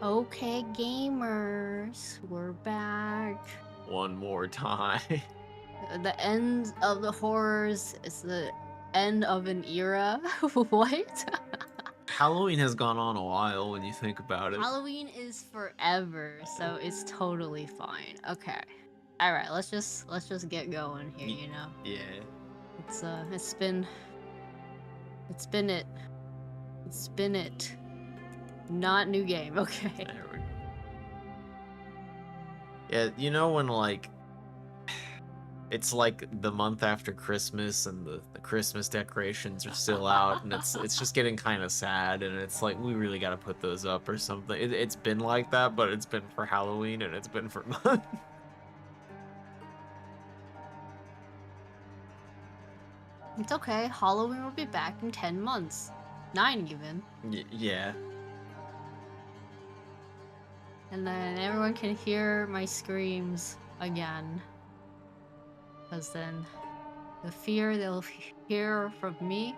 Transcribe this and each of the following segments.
Okay, gamers, we're back. One more time. The end of the horrors is the end of an era. What? Halloween has gone on a while when you think about it. Halloween is forever, so it's totally fine. Okay. All right, let's just get going here, you know. Yeah. It's been it. Not new game. Okay. There we go. Yeah, you know when like it's like the month after Christmas and the Christmas decorations are still out and it's just getting kind of sad and it's like we really got to put those up or something. It's been like that, but it's been for Halloween and it's been for months. It's okay. Halloween will be back in 10 months. 9 even. Yeah. And then everyone can hear my screams again. Because then the fear they'll hear from me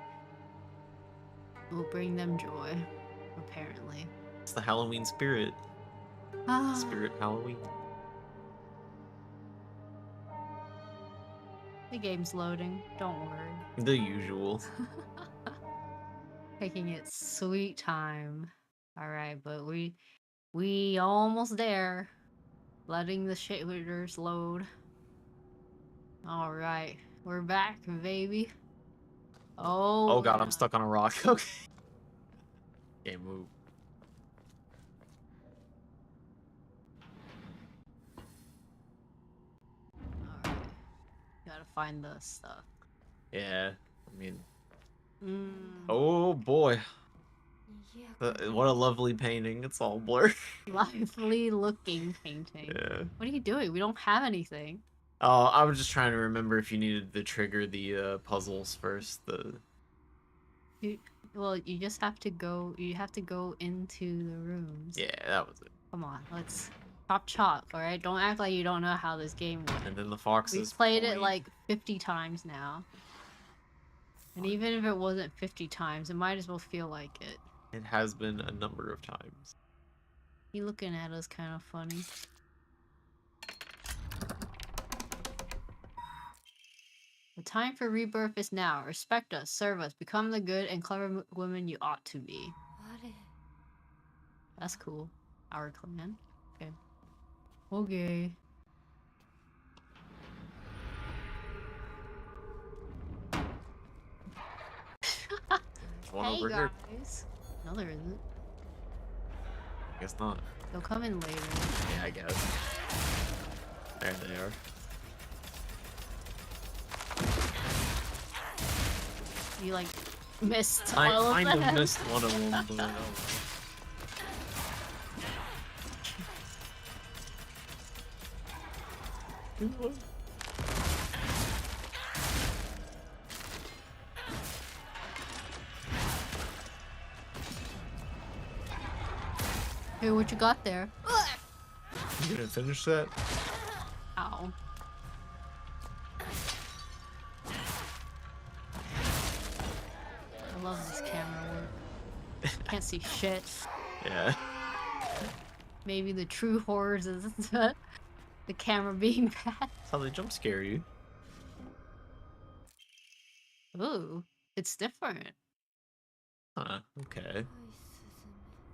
will bring them joy, apparently. It's the Halloween spirit. Spirit Halloween. The game's loading, don't worry. The usual. Taking its sweet time. Alright, but we almost there. Letting the shaders load. Alright, we're back, baby. Oh god, I'm stuck on a rock. Okay. Can't move. Alright. Gotta find the stuff. Yeah, I mean... Oh boy. What a lovely painting. It's all blurred. Lively looking painting. Yeah. What are you doing? We don't have anything. Oh, I was just trying to remember if you needed to trigger the puzzles first. Well, you just have to go. You have to go into the rooms. Yeah, that was it. Come on, let's chop. All right, don't act like you don't know how this game works. And then the foxes. We've played it like 50 times now. And even if it wasn't 50 times, it might as well feel like it. It has been a number of times. You looking at us kind of funny. The time for rebirth is now. Respect us, serve us, become the good and clever women you ought to be. That's cool. Our clan. Okay. Okay. There's one over guys. here. No, there isn't. I guess not. They'll come in later. Yeah, I guess. There they are. You like missed I all of kind them. of missed one of them, but Hey, what you got there? You gonna finish that? Ow. I love this camera work. Can't see shit. Yeah. Maybe the true horrors is the camera being bad. That's how they jump scare you. Ooh, it's different. Huh, okay.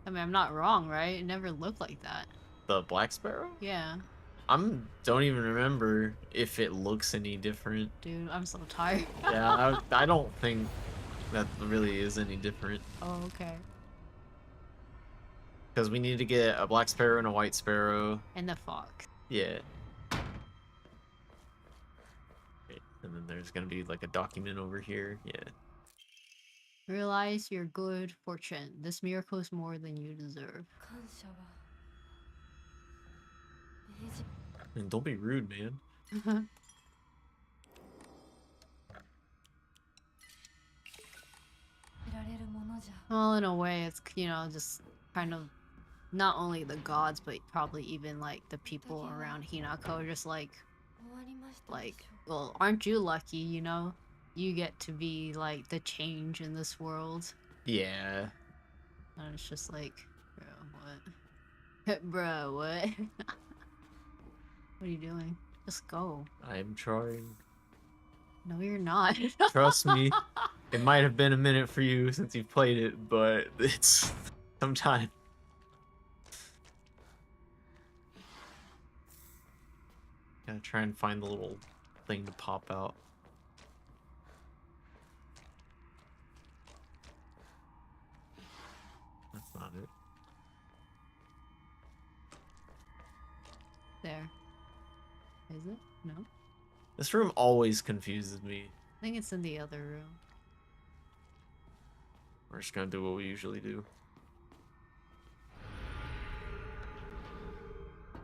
I mean, I'm not wrong, right? It never looked like that. The Black Sparrow? Yeah. Don't even remember if it looks any different. Dude, I'm so tired. Yeah, I don't think that really is any different. Oh, okay. Because we need to get a Black Sparrow and a White Sparrow. And the fox. Yeah. Okay, and then there's gonna be like a document over here. Yeah. Realize your good fortune. This miracle is more than you deserve. And don't be rude, man. Well, in a way, it's, you know, just kind of not only the gods, but probably even like the people around Hinako, just like, well, aren't you lucky, you know? You get to be like the change in this world. Yeah. And it's just like, bro, what? Bro, what? What are you doing? Just go. I'm trying. No, you're not. Trust me. It might have been a minute for you since you've played it, but it's some time. Gotta try and find the little thing to pop out. That's not it. There. Is it? No. This room always confuses me. I think it's in the other room. We're just gonna do what we usually do.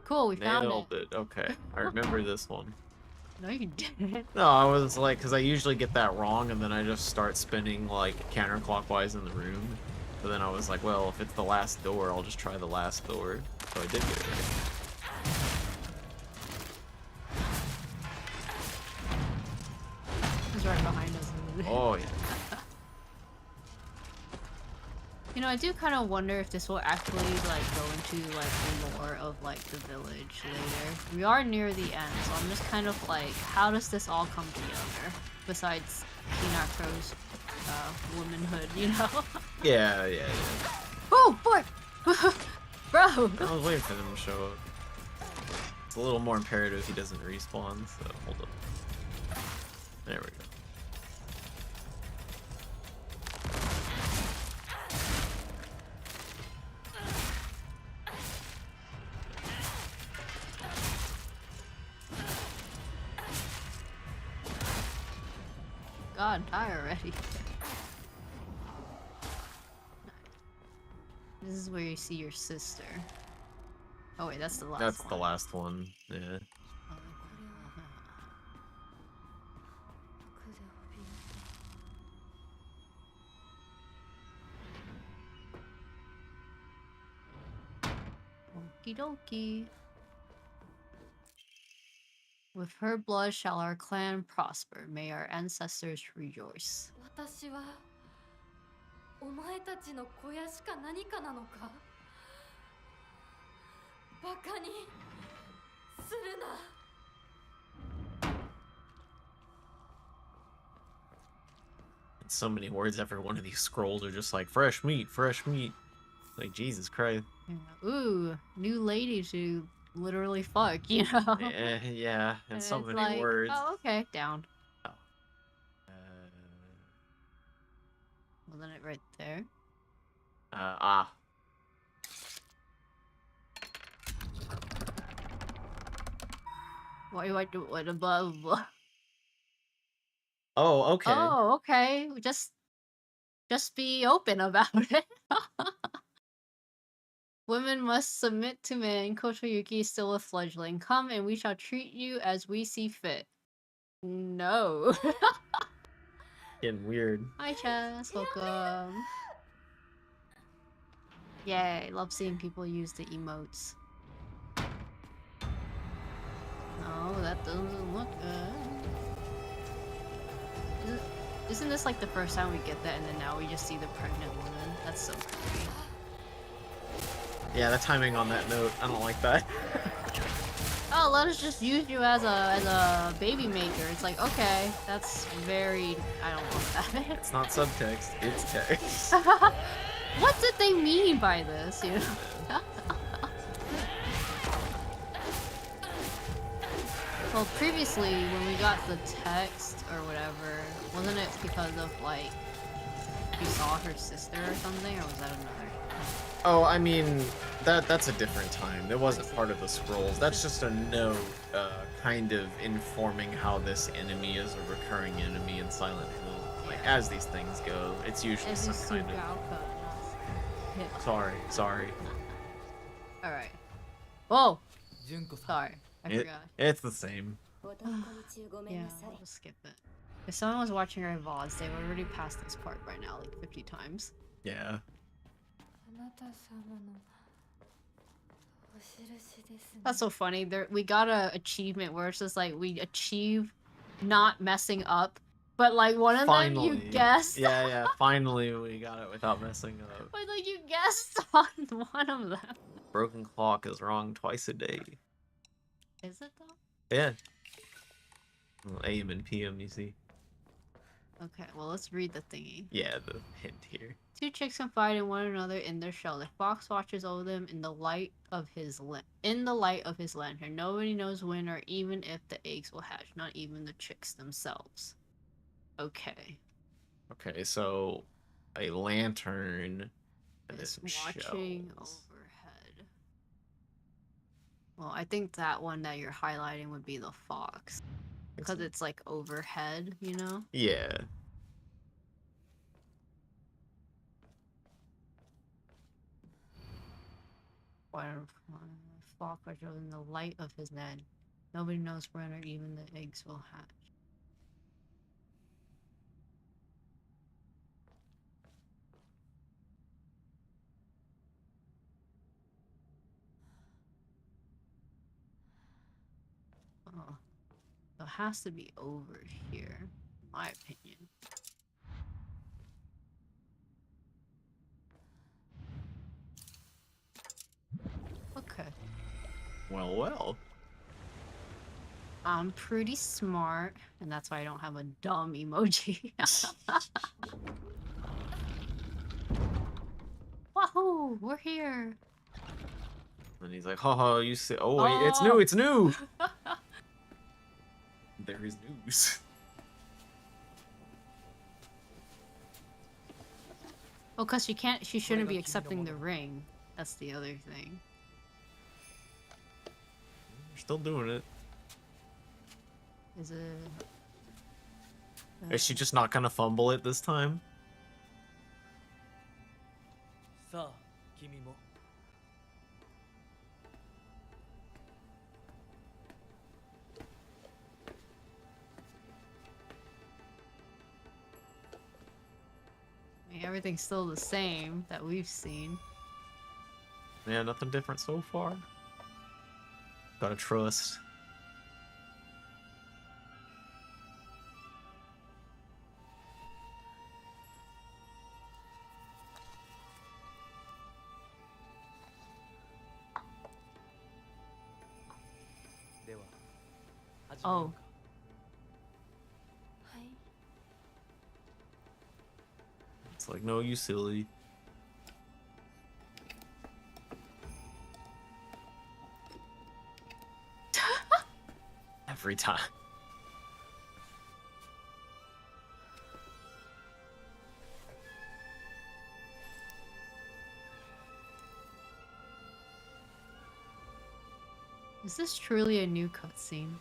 Cool, we found Nailed it. Okay, I remember this one. No, you didn't. No, I was like, because I usually get that wrong, and then I just start spinning like counterclockwise in the room. But then I was like, well, if it's the last door, I'll just try the last door. So I did get it right. He's right behind us. Oh yeah. You know, I do kind of wonder if this will actually like go into like the lore of like the village later. We are near the end, so I'm just kind of like, how does this all come together? Besides Hinako's womanhood, you know? Yeah, yeah, yeah. Oh boy, bro! I was waiting for them to show up. It's a little more imperative he doesn't respawn, so hold up. There we go. God, die already. This is where you see your sister. Oh wait, that's the last one. That's the last one, yeah. Okie dokie. With her blood shall our clan prosper. May our ancestors rejoice. 私はお前たちの小屋しか何かなのかバカにするな So many words, every one of these scrolls are just like fresh meat, fresh meat. Like Jesus Christ. Yeah. Ooh, new lady to literally fuck, you know? Yeah, and so it's many like, words. Oh, okay, down. Oh. Wasn't it right there? Ah. Why do I do it above? Oh, okay. Oh, okay. Just be open about it. Women must submit to men. Kotoyuki is still a fledgling. Come and we shall treat you as we see fit. No. Getting weird. Hi, Chess. Welcome. Yay. Love seeing people use the emotes. No, that doesn't look good. Isn't this like the first time we get that and then now we just see the pregnant woman? That's so creepy. Yeah, the timing on that note, I don't like that. Oh, let us just use you as a baby maker. It's like, okay, that's very... I don't want that. It's not subtext, it's text. What did they mean by this, you know? Well, previously, when we got the text or whatever, wasn't it because of, like, you saw her sister or something, or was that another? Oh, I mean, that's a different time. That wasn't part of the scrolls. That's just a note, kind of informing how this enemy is a recurring enemy in Silent Hill. Like, as these things go, it's usually some kind of... Sorry. Alright. Whoa! Sorry, I forgot. It's the same. Yeah, I'll just skip it. If someone was watching our VODs, they would already passed this part by now, like 50 times. Yeah. That's so funny. We got a achievement where it's just like we achieve not messing up, but like one of them you guessed. Yeah, finally we got it without messing up. But like you guessed on one of them. Broken clock is wrong twice a day. Is it though? Yeah. Well, AM and PM, you see. Okay, well let's read the thingy. Yeah, the hint here. Two chicks confide in one another in their shell. The fox watches over them in the light of his lantern. Nobody knows when or even if the eggs will hatch. Not even the chicks themselves. Okay. Okay, so a lantern and It's there's some watching shells. overhead. Well, I think that one that you're highlighting would be the fox. Because it's like overhead, you know? Yeah. Fox watches in the light of his net. Nobody knows when or even the eggs will hatch. Oh, so it has to be over here, in my opinion. Okay. Well, well. I'm pretty smart, and that's why I don't have a dumb emoji. Wahoo! We're here! And he's like, haha, you say, oh wait, it's new, it's new! There is news. Oh, cause she shouldn't be accepting the ring. That's the other thing. You're still doing it. Is it... Is she just not gonna fumble it this time? さあ君も I mean, everything's still the same that we've seen. Yeah, nothing different so far. Gotta trust. Oh. はい。 It's like, no, you silly. Every time. Is this truly a new cutscene?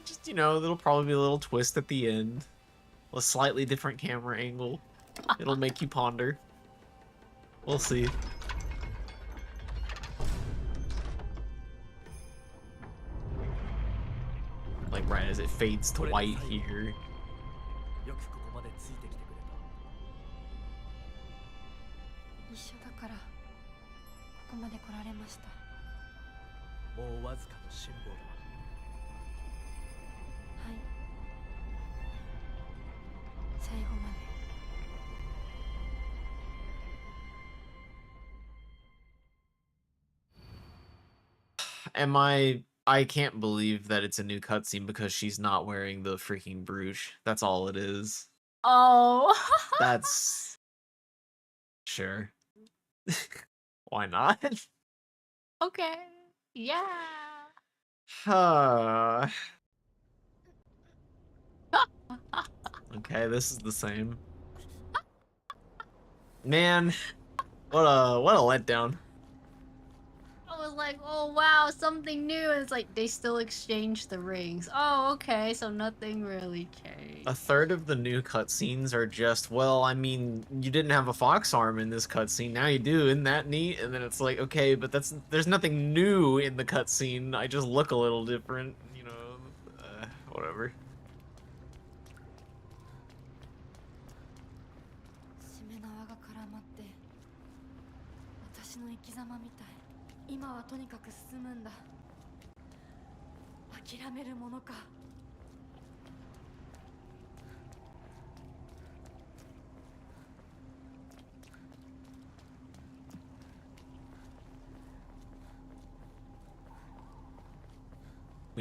Just, you know, there'll probably be a little twist at the end. A slightly different camera angle. It'll make you ponder. We'll see. Like right as it fades to white here. よくここまでついてきてくれた 一緒だからここまで来られました。もうわずかの辛抱だはい。最後まで。 I can't believe that it's a new cutscene because she's not wearing the freaking brooch. That's all it is. Oh! That's... Sure. Why not? Okay. Yeah. Okay, this is the same. Man, what a letdown. I was like, oh wow, something new. And it's like they still exchange the rings. Oh, okay, so nothing really changed. A third of the new cutscenes are just, well, I mean, you didn't have a fox arm in this cutscene, now you do, isn't that neat? And then it's like, okay, but there's nothing new in the cutscene, I just look a little different, you know, whatever. しめ縄が絡まって私の生き様みたい。今はとにかく進むんだ。諦めるものか。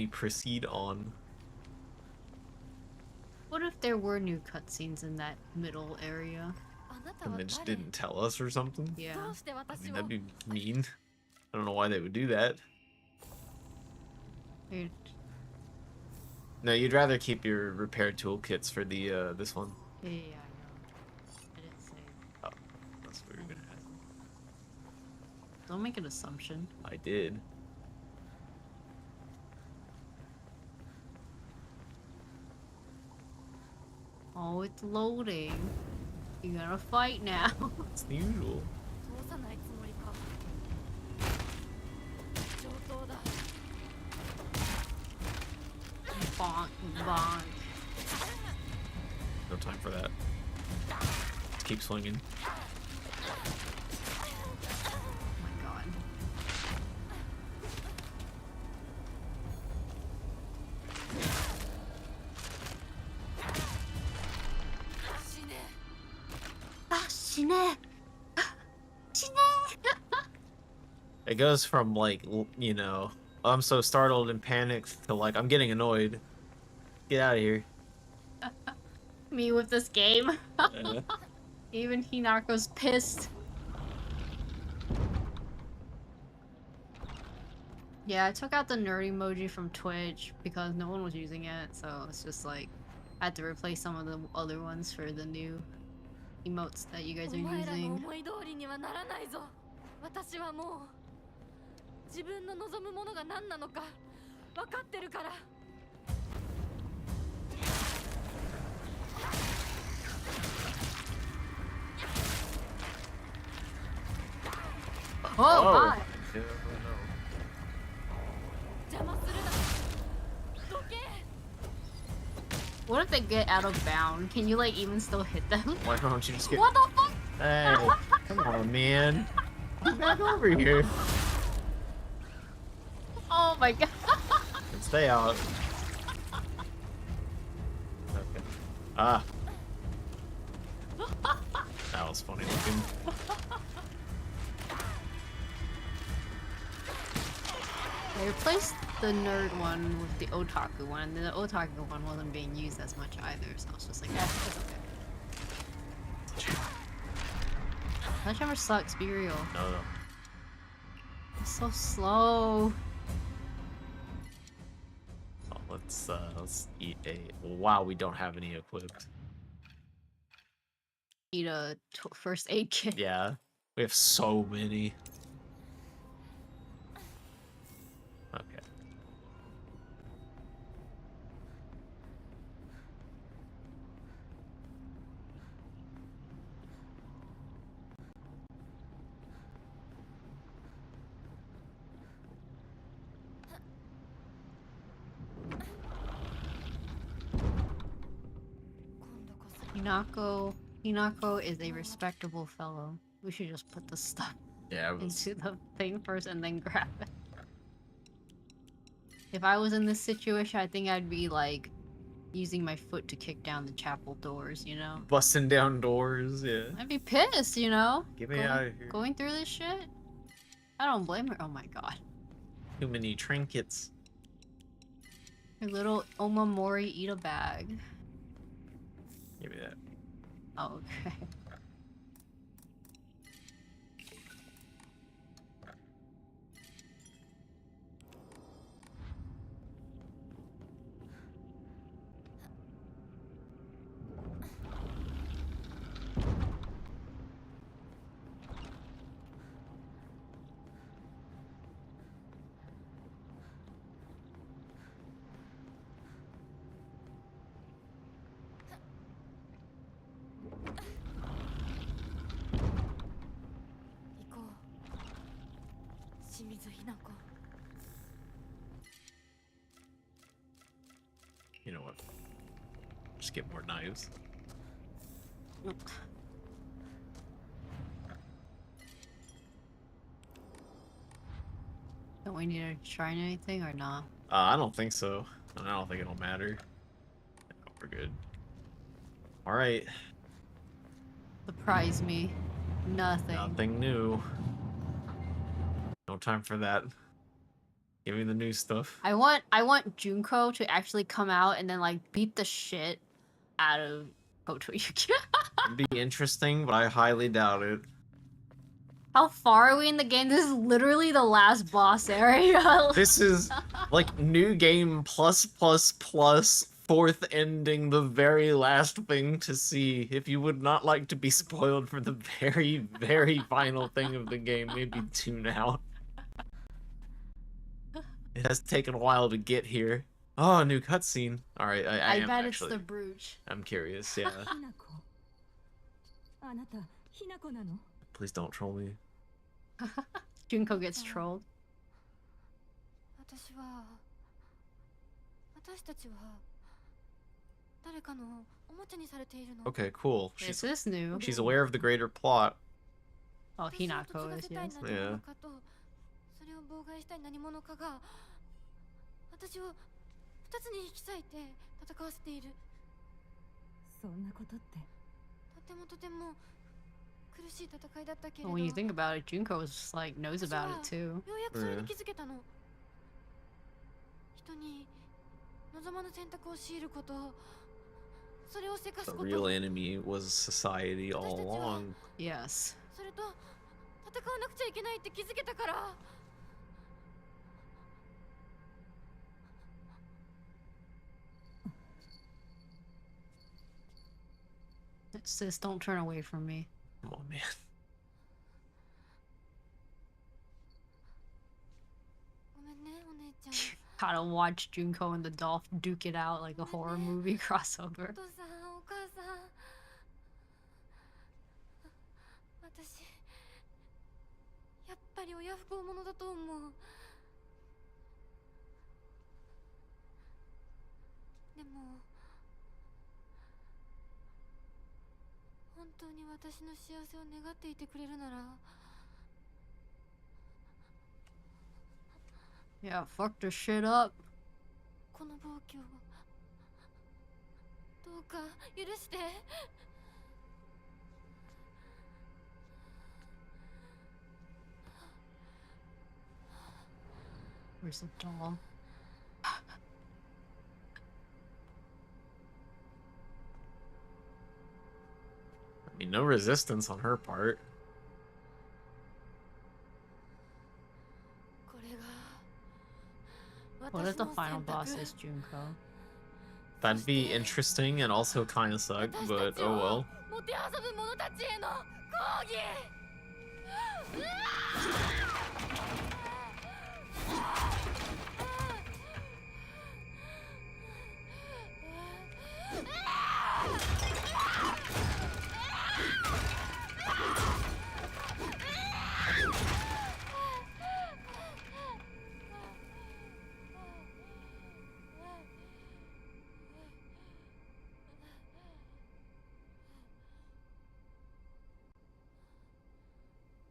we proceed on. What if there were new cutscenes in that middle area? あなた And は they just 誰 didn't tell us or something? ど Yeah. うして I 私 mean, を that'd be mean. I don't know why they would do that. Weird. No, you'd rather keep your repair toolkits for the this one. Yeah, I know. I didn't say. Oh, that's what you're gonna ask. Don't make an assumption. I did. Oh, it's loading. You gotta fight now. It's the usual. 通さないつもりか上等だ Bonk, bonk. No time for that. Just keep swinging. Oh my god. 死ね Ah, shine. Shine. It goes from like, you know, I'm so startled and panicked to like, I'm getting annoyed. Get out of here. Me with this game. Yeah. Even Hinako's pissed. Yeah, I took out the nerd emoji from Twitch because no one was using it, so it's just like I had to replace some of the other ones for the new emotes that you guys お are 前らの using. 思い通りにはならないぞ私はもう自分の望むものが何なのか分かってるから Oh, hi! Yeah, 邪魔するなどけ What if they get out of bound? Can you like even still hit them? why don't you just get... What the fuck? Hey, come on, man. Get back over here. Oh my god. And stay out. Okay. Ah. That was funny looking. I replaced the nerd one with the otaku one, and the otaku one wasn't being used as much either, so I was just like, that's okay. Sledgehammer sucks, be real. No, no. It's so slow. Oh, let's eat a... Wow, we don't have any equipped. Need a first aid kit. Yeah. We have so many. Okay. Hinako is a respectable fellow. We should just put the stuff Yeah, it was... into the thing first and then grab it. If I was in this situation, I think I'd be like using my foot to kick down the chapel doors, you know? Busting down doors, yeah. I'd be pissed, you know? Get me out of here. Going through this shit? I don't blame her. Oh my god. Too many trinkets. Your little Omamori eat a bag. Give me that. Oh, okay. You know what? Just get more knives. Don't we need to try anything or not? I don't think so. I don't think it'll matter. No, we're good. Alright. Surprise me. Nothing. Nothing new. No time for that. Give me the new stuff. I want Junko to actually come out and then like beat the shit out of Kotoyuki. It'd be interesting, but I highly doubt it. How far are we in the game? This is literally the last boss area. This is like new game plus plus plus fourth ending, the very last thing to see. If you would not like to be spoiled for the very, very final thing of the game, maybe tune out. It has taken a while to get here. Oh, a new cutscene. Alright, I am bet actually. it's the brooch. I'm curious, yeah. Please don't troll me. Junko gets trolled. 私は私たちは誰かのおもちゃにされているの。 Okay, cool. Is this new? She's aware of the greater plot. Oh, Hinako is, yes. Yeah. それを妨害したい何者かが私を二つに引き裂いて戦わせている。そんなことってとても苦しい戦いだったけれど。 Well, when you think about it, Junko is like knows about it too. ようやくそれに気づけたの。人に望まぬ選択を強いること、それをせかす The こと。 real enemy was society all along. Yes. それと戦わなくちゃいけないって気づけたから。 It says, don't turn away from me. Come on, man. ごめんね、お姉ちゃん。 Gotta watch Junko and the Dolph duke it out like a horror movie crossover. お父さん、お母さん。私、やっぱり親不孝者だと思う。でも、本当に私の幸せを願っていてくれるなら。 Yeah, fuck the shit up. この暴挙をどうか許して。 Where's the doll? I mean, no resistance on her part. これが What if the 私の final 選 boss 択。 is Junko? That'd be interesting and also kind of suck, but oh well. もてあそぶ者たちへの抗議。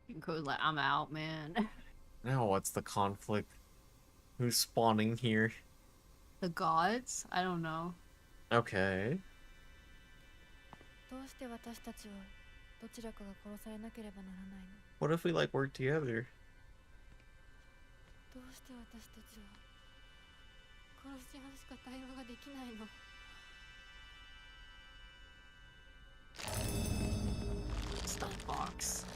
Junko's like, I'm out, man. Now what's the conflict? Who's spawning here? The gods? I don't know. Okay. どうして私たちはどちらかが殺されなければならないの。 What if we like work together? どうして私たちは殺し合うしか対話ができないの。 Stuff box.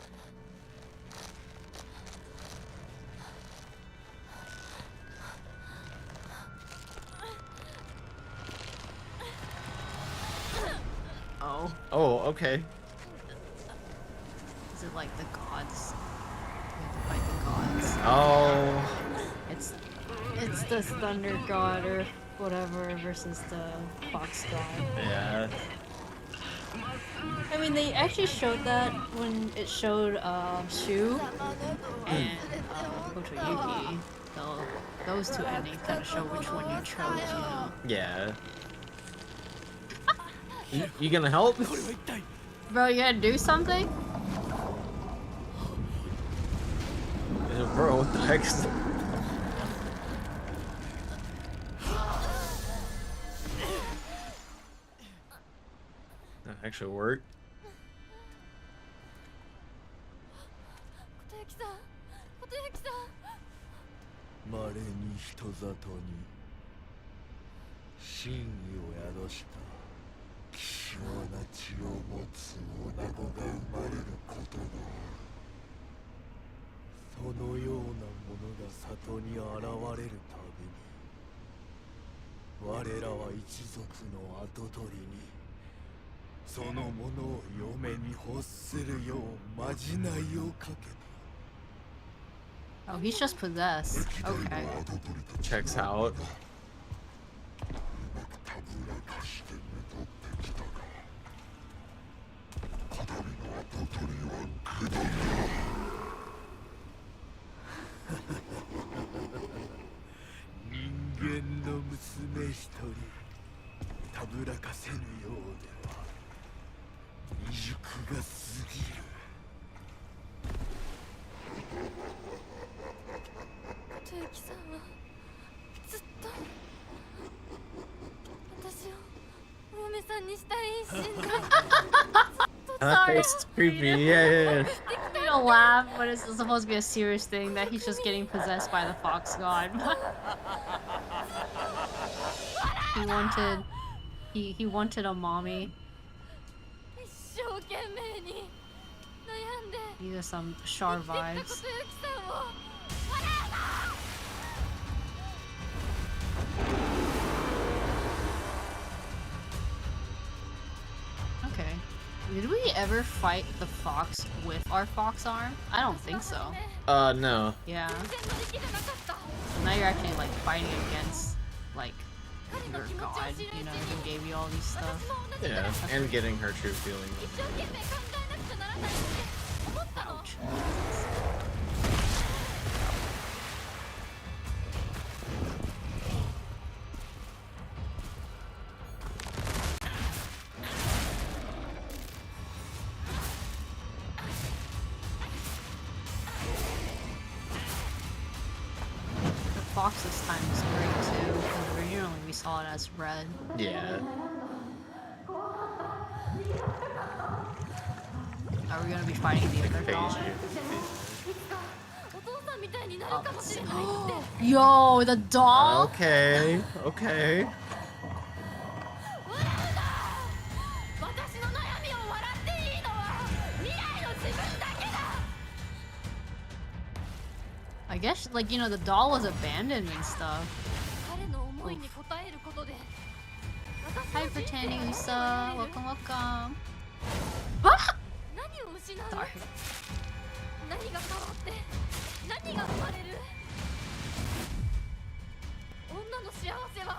Oh, Oh, okay. is it like the gods? We have to fight the gods. Oh. It's the thunder god or whatever versus the fox god. Yeah. I mean, they actually showed that when it showed Shu and Kotoyuki. So those two endings kind of show which one you chose, you know. Yeah. You gonna help? Bro, you gotta do something? Bro, what the heck is that? That actually worked. 琴之さん、琴之さん。稀に真意を宿した希少な血を持つ女子が生まれることがある。そのようなものが里に現れるたびに我らは一族の跡取りにそのものを嫁に欲するようまじないをかけた。 Oh, he's just possessed. Okay. Checks out. たぶらかして戻ってきたがこだわりの跡取りは下段だ。人間の娘一人たぶらかせぬようでは未熟が過ぎる。トユキさんはずっと私をお嫁さんにしたい一心で That face is creepy. Yeah. I'm gonna laugh, but it's supposed to be a serious thing that he's just getting possessed by the fox god. he wanted a mommy. 一生懸命に悩んで These are some Char 生きてきたト vibes. ユキさんを Okay. Did we ever fight the fox with our fox arm? I don't think so. No. Yeah. 全然乗り気じゃなかった So now you're actually like fighting against like your god, you know, who gave you all these stuff. 私も同じくらい Yeah, and getting her true feeling. 一生懸命考えなくちゃならないって思ったの The fox this time is great too, because originally we saw it as red. Yeah. Are we gonna be fighting the other Phase dog? いつかお父さんみたいになるかもしれないって Yo, the doll? Okay. Okay. 笑うな私の悩みを笑っていいのは未来の自分だけだ I guess, like, you know, the doll was abandoned and stuff. 彼の思いに応えることで Hi, pretending Lisa. Welcome, welcome. 何を失う Sorry. 何が変わって何が生まれる女の幸せは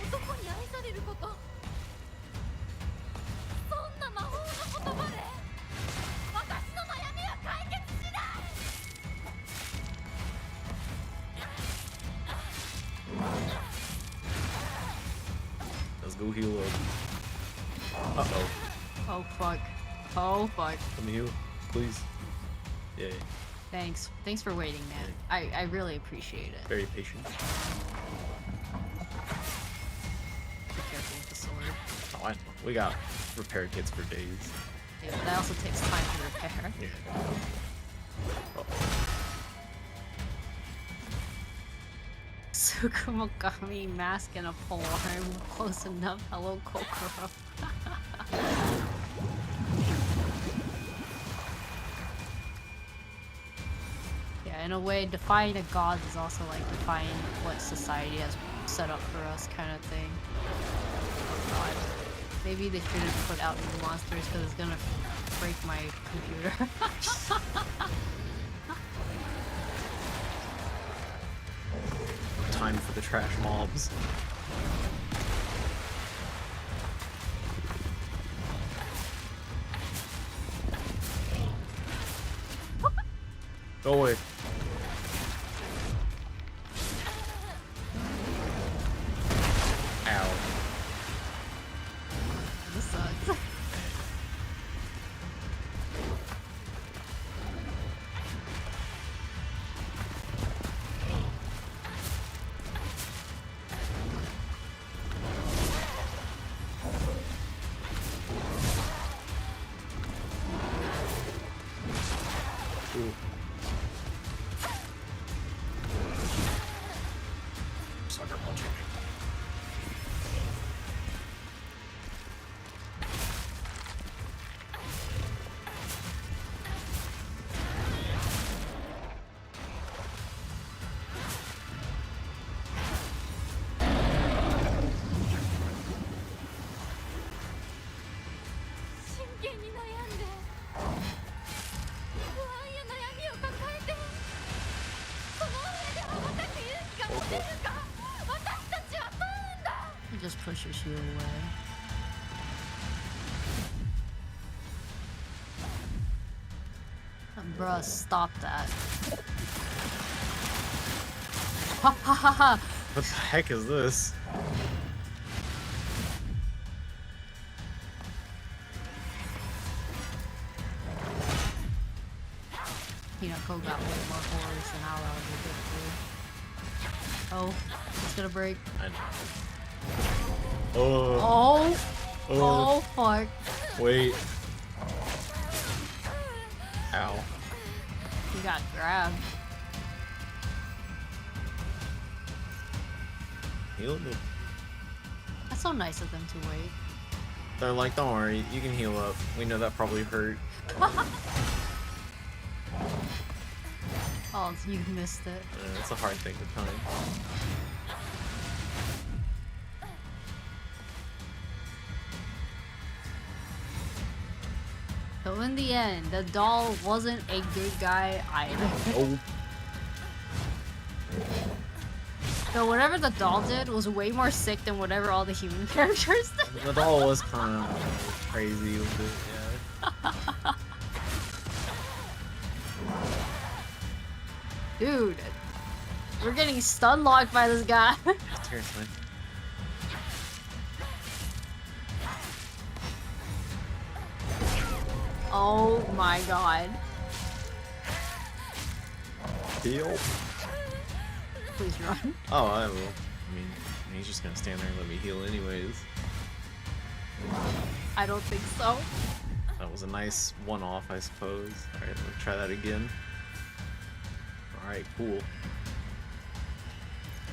男に愛されることそんな魔法の言葉で私の悩みは解決しない Let's go heal up. Uh-oh. Oh, fuck. Oh, fuck. Let me heal, please. Yeah. Thanks. Thanks for waiting, man. I really appreciate it. Very patient. Be careful with the sword. Oh, I know. We got repair kits for days. Yeah, but that also takes time to repair. Yeah. Oh. Tsukumogami mask and a pole arm. Close enough. Hello, Kokoro. Yeah, in a way, defying the gods is also like defying what society has set up for us, kind of thing. Oh god. Maybe they shouldn't put out new monsters because it's gonna break my computer. Time for the trash mobs. Go away. Ow. This sucks. Ooh. just pushes you away. Bruh, stop that. Ha ha ha ha! What the heck is this? Pinocchio got way more horrors than I'll ever get through. Oh, it's gonna break. I know. Oh! Oh, fuck. Wait. Ow. He got grabbed. Heal me. That's so nice of them to wait. They're like, don't worry, you can heal up. We know that probably hurt. Oh, you missed it. It's a hard thing to time. So in the end, the doll wasn't a good guy either. Oh. So whatever the doll did was way more sick than whatever all the human characters did. The doll was kind of crazy with it, yeah. Dude, we're getting stun locked by this guy. Seriously. Oh my god. Heal. Please run. Oh, I will. I mean, he's just gonna stand there and let me heal anyways. I don't think so. That was a nice one-off, I suppose. Alright, let me try that again. Alright, cool.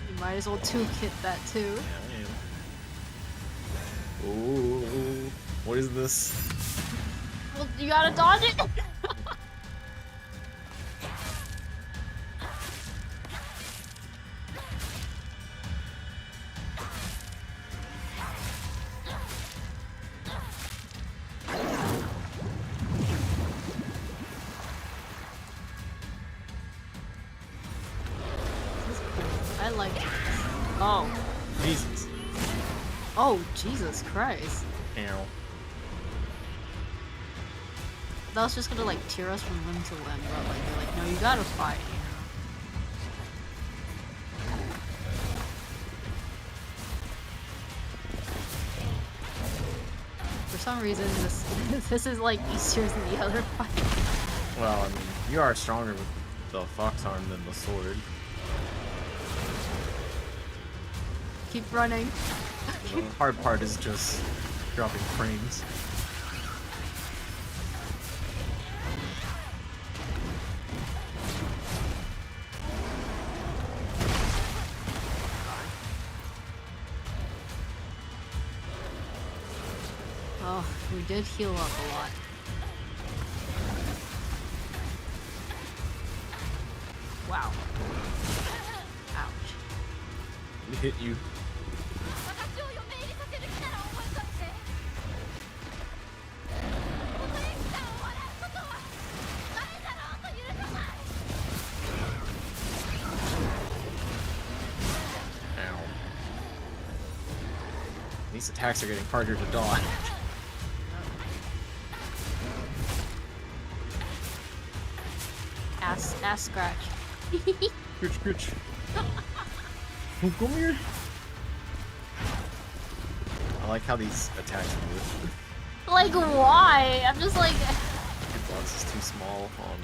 You might as well two-kit that too. Yeah, I am. Ooh, what is this? Well, you gotta dodge it! I like it. Oh. Jesus. Oh, Jesus Christ. Ow. That was just gonna like tear us from limb to limb, but like they're like, no, you gotta fight, you know. For some reason, this is like easier than the other fight. Well, I mean, you are stronger with the fox arm than the sword. Keep running. The hard part is just dropping frames. Oh, we did heal up a lot. Wow. Ouch. It hit you. 私を嫁入りさせる気なら覚えといて。お姉ちゃんを笑うことは誰だろうと許さない。Ow. These attacks are getting harder to dodge. Ass scratch. Scritch, scritch. Oh, come here. I like how these attacks move. Like, why? I'm just like... Hitbox is too small on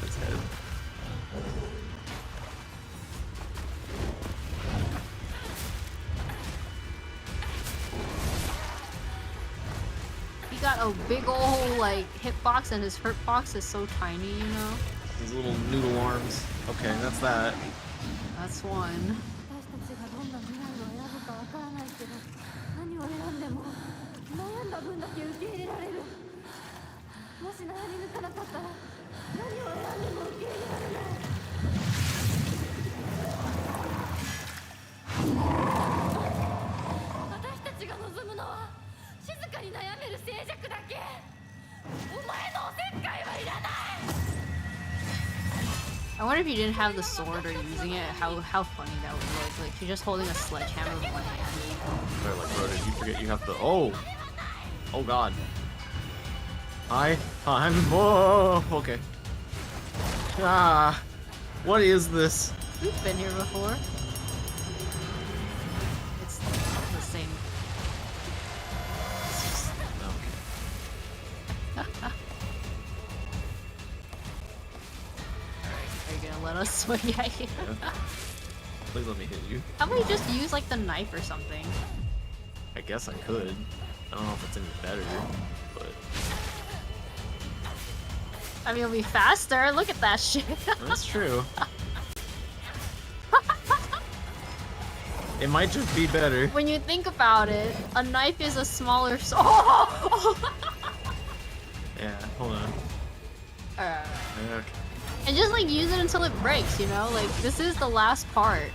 its head. He got a big ol' like hitbox and his hurtbox is so tiny, you know? These little noodle arms. Okay, that's that. That's one. 私たちがどんな未来を選ぶかわからないけど、何を選んでも悩んだ分だけ受け入れられる。もし悩み抜かなかったら、何を選んでも受け入れられない。私たちが望むのは静かに悩める静寂だけ。お前のおせっかいはいらない。I wonder if you didn't have the sword or using it, how funny that would look. Like you're just holding a sledgehammer with one hand. Or like, bro, did you forget you have the oh god. I'm okay. Ah, what is this? We've been here before. It's the same. It's just, okay. Are you gonna let us swing at you? Yeah. Please let me hit you. How about you just use like the knife or something? I guess I could. I don't know if it's any better, but I mean, it'll be faster. Look at that shit. that's true. It might just be better. When you think about it, a knife is a smaller oh! Yeah, hold on. Alright. Okay. And just like use it until it breaks, you know? Like this is the last part.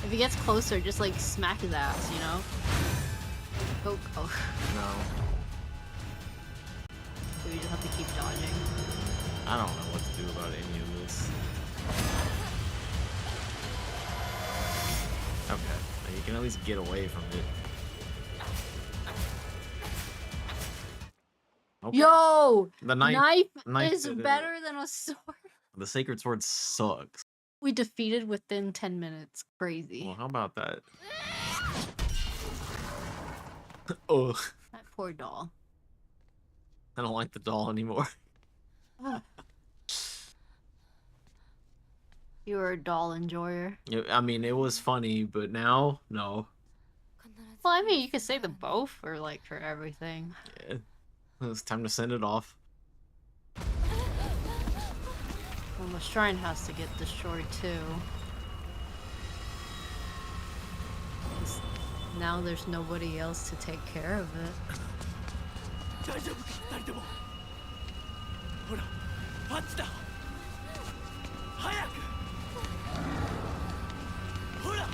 If he gets closer, just like smack his ass, you know? Oh. No. So we just have to keep dodging. I don't know what to do about any of this. Okay. Now you can at least get away from it. Okay. Yo! The Knife knife is did it. better than a sword. The sacred sword sucks. We defeated within 10 minutes. Crazy. Well, how about that? Ugh. That poor doll. I don't like the doll anymore. You were a doll enjoyer. I mean, it was funny, but now, no. Well, I mean, you could say the both for like for everything. Yeah. It's time to send it off. Well, the shrine has to get destroyed too. 'Cause now there's nobody else to take care of it. 大丈夫か2人ともほらあっちだ早くほら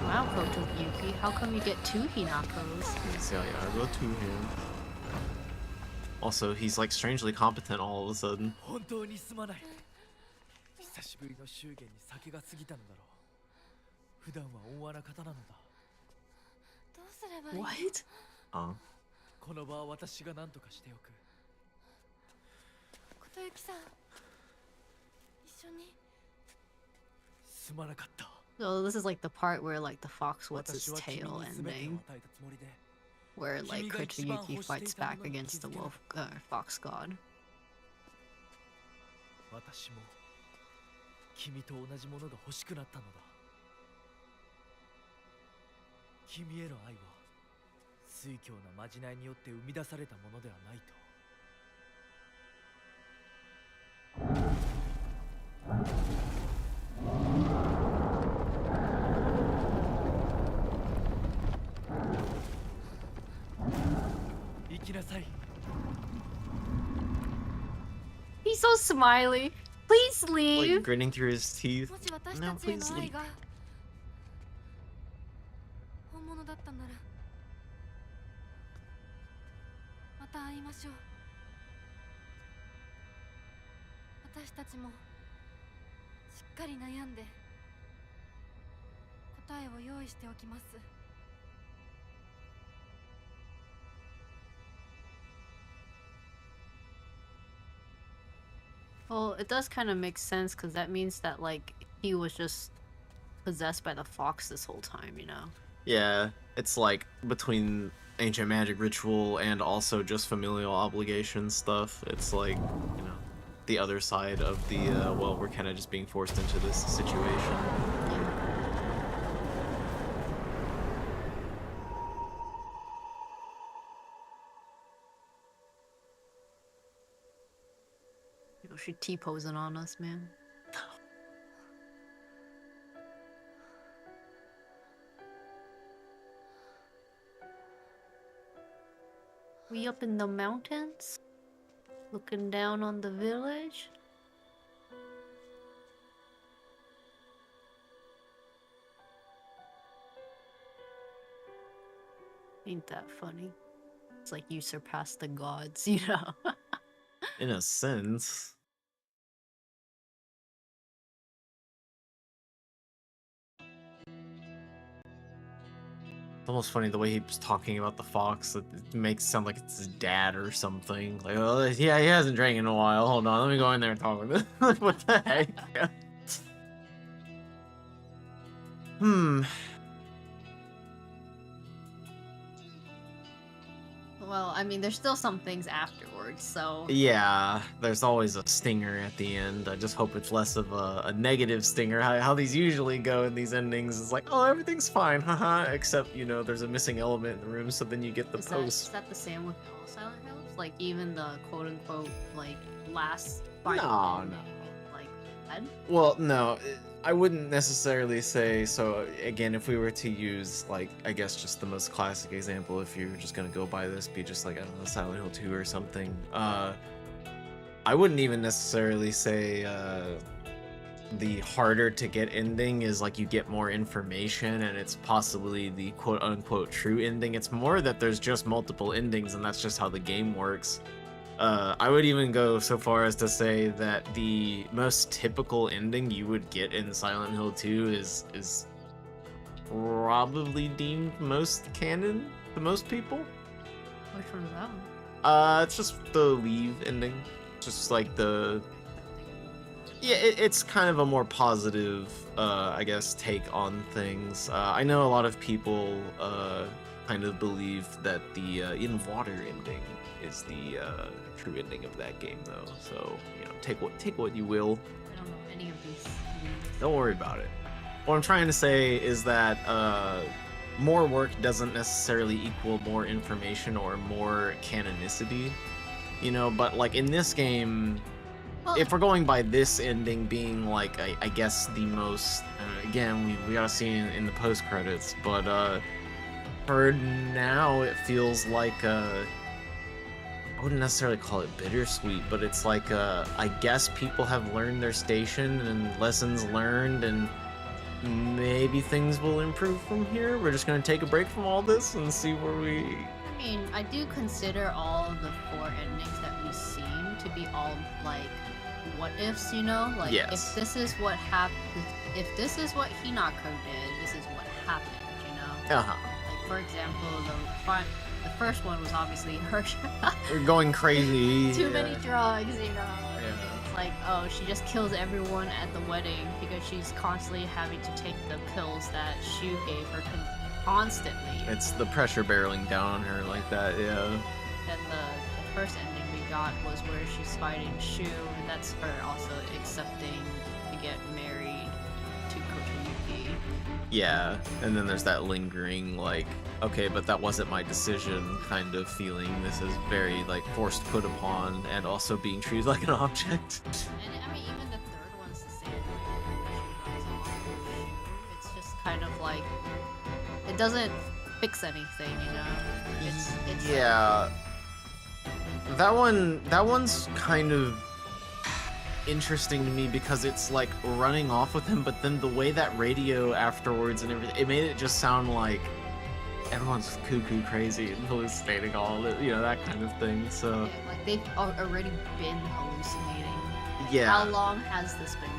Wow, Kotobuki, how come you get 2 Hinakos? See, yeah, I go to him. Also, he's like strangely competent all of a sudden. 本当にすまない久しぶりの祝言に酒が過ぎたのだろう普段は温和な方なのだどうすればいい What? この場は私が何とかしておく琴雪さん一緒にすまなかった So this is like the part where like the fox whets his 私は君に tail 全てを ending, 与えたつもりで where like 君が一番 Kotobuki 欲してい fights たも back のに against the 気づけな wolf, fox god. 私も君と同じものが欲しくなったのだ君への愛は酔狂なまじないによって生み出されたものではないと行きなさい He's so smiley. Please Like leave. grinning through his teeth. もし私 No, たちへ please の愛 leave. が本物だったならまた会いましょう私たちもしっかり悩んで答えを用意しておきます Well, it does kind of make sense because that means that like he was just possessed by the fox this whole time, you know? Yeah, it's like between ancient magic ritual and also just familial obligation stuff. It's like, you know, the other side of the, well, we're kind of just being forced into this situation. You know, she T-posing on us, man. We up in the mountains? Looking down on the village? Ain't that funny? It's like you surpassed the gods, you know? In a sense. It's almost funny the way he was talking about the fox. It makes it sound like it's his dad or something. Like, oh, yeah, he hasn't drank in a while. Hold on, let me go in there and talk with him. Like, what the heck? Hmm. Well, I mean, there's still some things afterwards, so Yeah, there's always a stinger at the end. I just hope it's less of a negative stinger. How these usually go in these endings is like, oh, everything's fine, haha, except, you know, there's a missing element in the room, so then you get the is post. that the same with all Silent Hills? Like even the quote unquote like last final No, ending, no. like bad? Well, no, I wouldn't necessarily say so. Again, if we were to use, like, I guess just the most classic example, if you're just gonna go by this, be just like, I don't know, Silent Hill 2 or something. I wouldn't even necessarily say the harder to get ending is like you get more information and it's possibly the quote unquote true ending. It's more that there's just multiple endings and that's just how the game works. I would even go so far as to say that the most typical ending you would get in Silent Hill 2 is probably deemed most canon to most people. Which one is that one? It's just the leave ending. Just like the yeah, it's kind of a more positive, I guess, take on things. I know a lot of people kind of believe that the in water ending is the true ending of that game, though. So you know, take what you will. I don't know any of these. Don't worry about it. What I'm trying to say is that more work doesn't necessarily equal more information or more canonicity, you know. But like in this game, Well, if we're going by this ending being like I guess the most again we gotta see in the post credits, but for now it feels like I wouldn't necessarily call it bittersweet, but it's like I guess people have learned their station and lessons learned, and maybe things will improve from here. We're just gonna take a break from all this and see where we. I mean, I do consider all of the 4 endings that we've seen to be all like what ifs, you know? Like Yes. if this is what happened, if this is what Hinako did, this is what happened, you know? Uh-huh. Like for example, the first one was obviously her We're going crazy. too many drugs, you know? Yeah. It's like, oh, she just kills everyone at the wedding because she's constantly having to take the pills that Shu gave her constantly. It's the pressure barreling down on her like that, yeah. Then the first ending we got was where she's fighting Shu, and that's her also accepting to get married to Kotoyuki. Yeah, and then there's that lingering, like, okay, but that wasn't my decision kind of feeling. This is very, like, forced put upon, and also being treated like an object. And I mean, even the third one's the same way. She runs along with Shu. It's just kind of like, it doesn't fix anything, you know? It's Yeah. That one's kind of interesting to me because it's like running off with him, but then the way that radio afterwards and everything, it made it just sound like everyone's cuckoo crazy and hallucinating all of it, you know, that kind of thing. So yeah, like they've already been hallucinating. yeah. How long has this been going?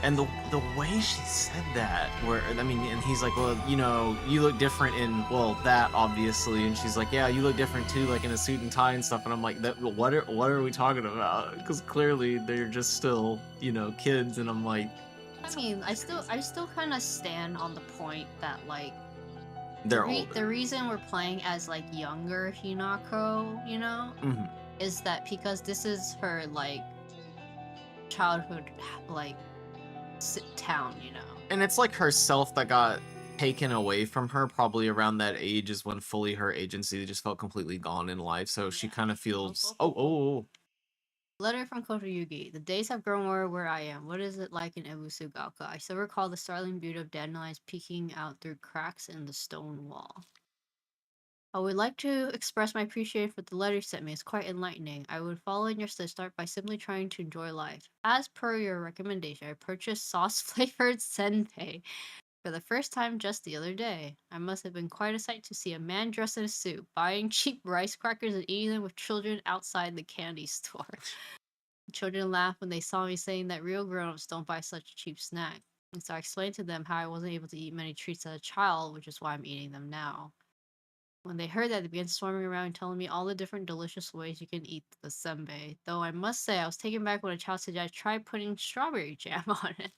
And the way she said that, where I mean, and he's like, well, you know, you look different in that obviously, and she's like, yeah, you look different too, like in a suit and tie and stuff. And I'm like, what are we talking about? Because clearly they're just still, you know, kids. And I'm like, I mean, I still kind of stand on the point that like they're older. the reason we're playing as like younger Hinako, you know, Mhm. is that because this is her like childhood like town, you know. And it's like herself that got taken away from her probably around that age is when fully her agency just felt completely gone in life. So she Yeah. kind of feels, Oh. Letter from Kotoyuki. The days have grown where I am. What is it like in Ebusugaka? I still recall the startling beauty of dandelions peeking out through cracks in the stone wall. I would like to express my appreciation for the letter you sent me. It's quite enlightening. I would follow in your steps start by simply trying to enjoy life. As per your recommendation, I purchased sauce-flavored senpei for the first time just the other day. I must have been quite a sight to see a man dressed in a suit, buying cheap rice crackers and eating them with children outside the candy store. The children laughed when they saw me, saying that real grown-ups don't buy such a cheap snack. And so I explained to them how I wasn't able to eat many treats as a child, which is why I'm eating them now. When they heard that, they began swarming around, telling me all the different delicious ways you can eat the senbei. Though I must say, I was taken back when a child said I tried putting strawberry jam on it.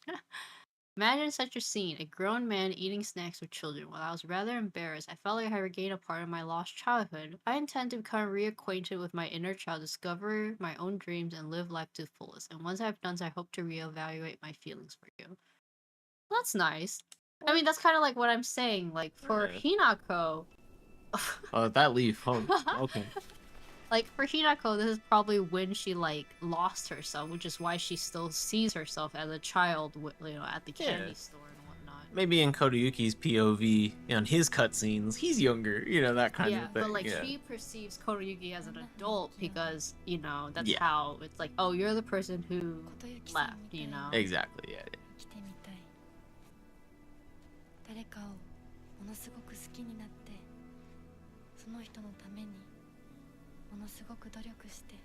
Imagine such a scene, a grown man eating snacks with children. While I was rather embarrassed, I felt like I had regained a part of my lost childhood. I intend to become reacquainted with my inner child, discover my own dreams, and live life to the fullest. And once I've done so, I hope to reevaluate my feelings for you. Well, that's nice. I mean, that's kind of like what I'm saying. Like, for Hinako... That leaf. Oh, okay. Like, for Hinako, this is probably when she, like, lost herself, which is why she still sees herself as a child, you know, at the candy store and whatnot. Maybe in Kodayuki's POV, on his cutscenes, he's younger, you know, that kind of thing. But, like, she perceives Kodayuki as an adult because, you know, that's how it's like, oh, you're the person who left, you know? Exactly, yeah. 誰かをものすごく好きになってその人のためにものすごく努力して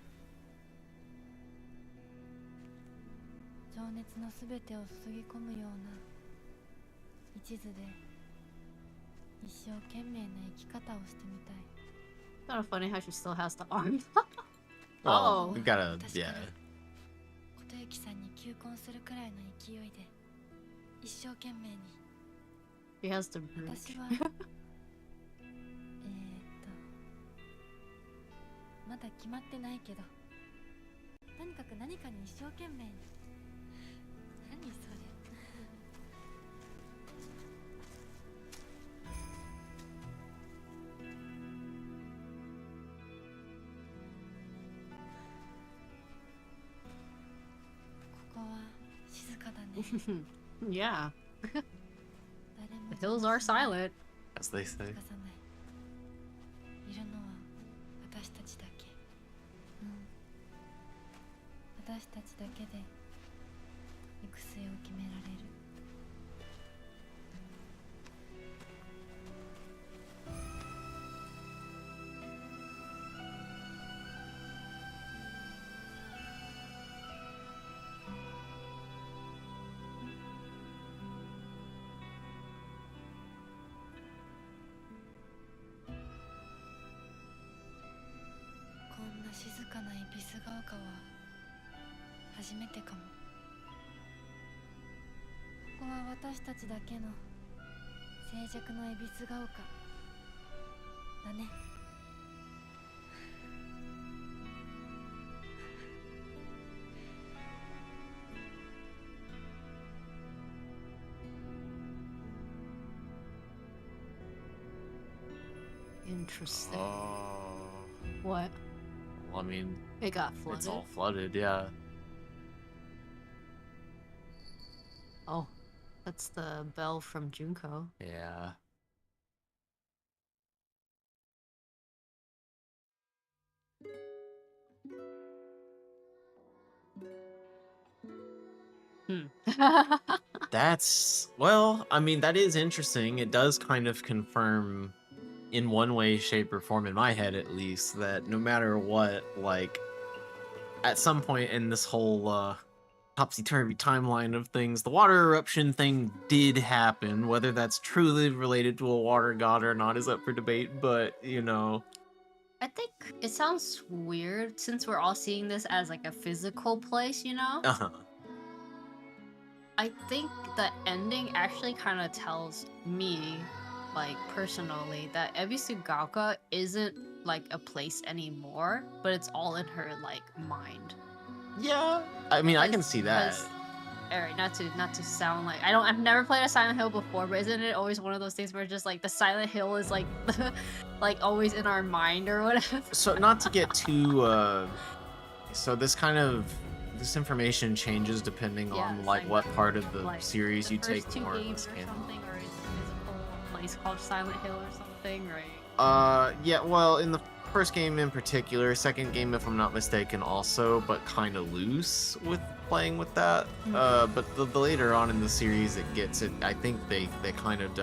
情熱のすべてを注ぎ込むような一途で一生懸命な生き方をしてみたい。 Kind of funny how she still has the arm. Well, we gotta, 琴之さんに求婚するくらいの勢いで一生懸命に She has the brooch. 私はまだ決まってないけどとにかく何かに一生懸命に何それここは静かだね Yeah. The hills are silent. As they say. いるのは私たちだけ。私たちだけで行く末を決められる。こんな静かな恵比寿ヶ丘は初めてかも。ここは私たちだけの静寂の恵比寿ヶ丘だね。Interesting. What? Well, I mean, It got flooded. it's all flooded, yeah. Oh, that's the bell from Junko. Yeah. That's, well, I mean, that is interesting. It does kind of confirm, in one way, shape, or form, in my head at least, that no matter what, like, at some point in this whole topsy-turvy timeline of things, the water eruption thing did happen. Whether that's truly related to a water god or not is up for debate, but, you know. I think it sounds weird since we're all seeing this as like a physical place, you know? Uh-huh. I think the ending actually kind of tells me, like, personally, that Ebisugaoka isn't, like, a place anymore, but it's all in her, like, mind. Yeah, I mean, I can see that. Alright, not to sound like I've never played a Silent Hill before, but isn't it always one of those things where just like the Silent Hill is like like always in our mind or whatever? So not to get too so this information changes depending on like what part of the series you take more or less canon. Something, or is a physical place called Silent Hill or something, right? Yeah, well, in the first game in particular, second game if I'm not mistaken also, but kind of loose with playing with that. But the later on in the series it gets it. I think they kind of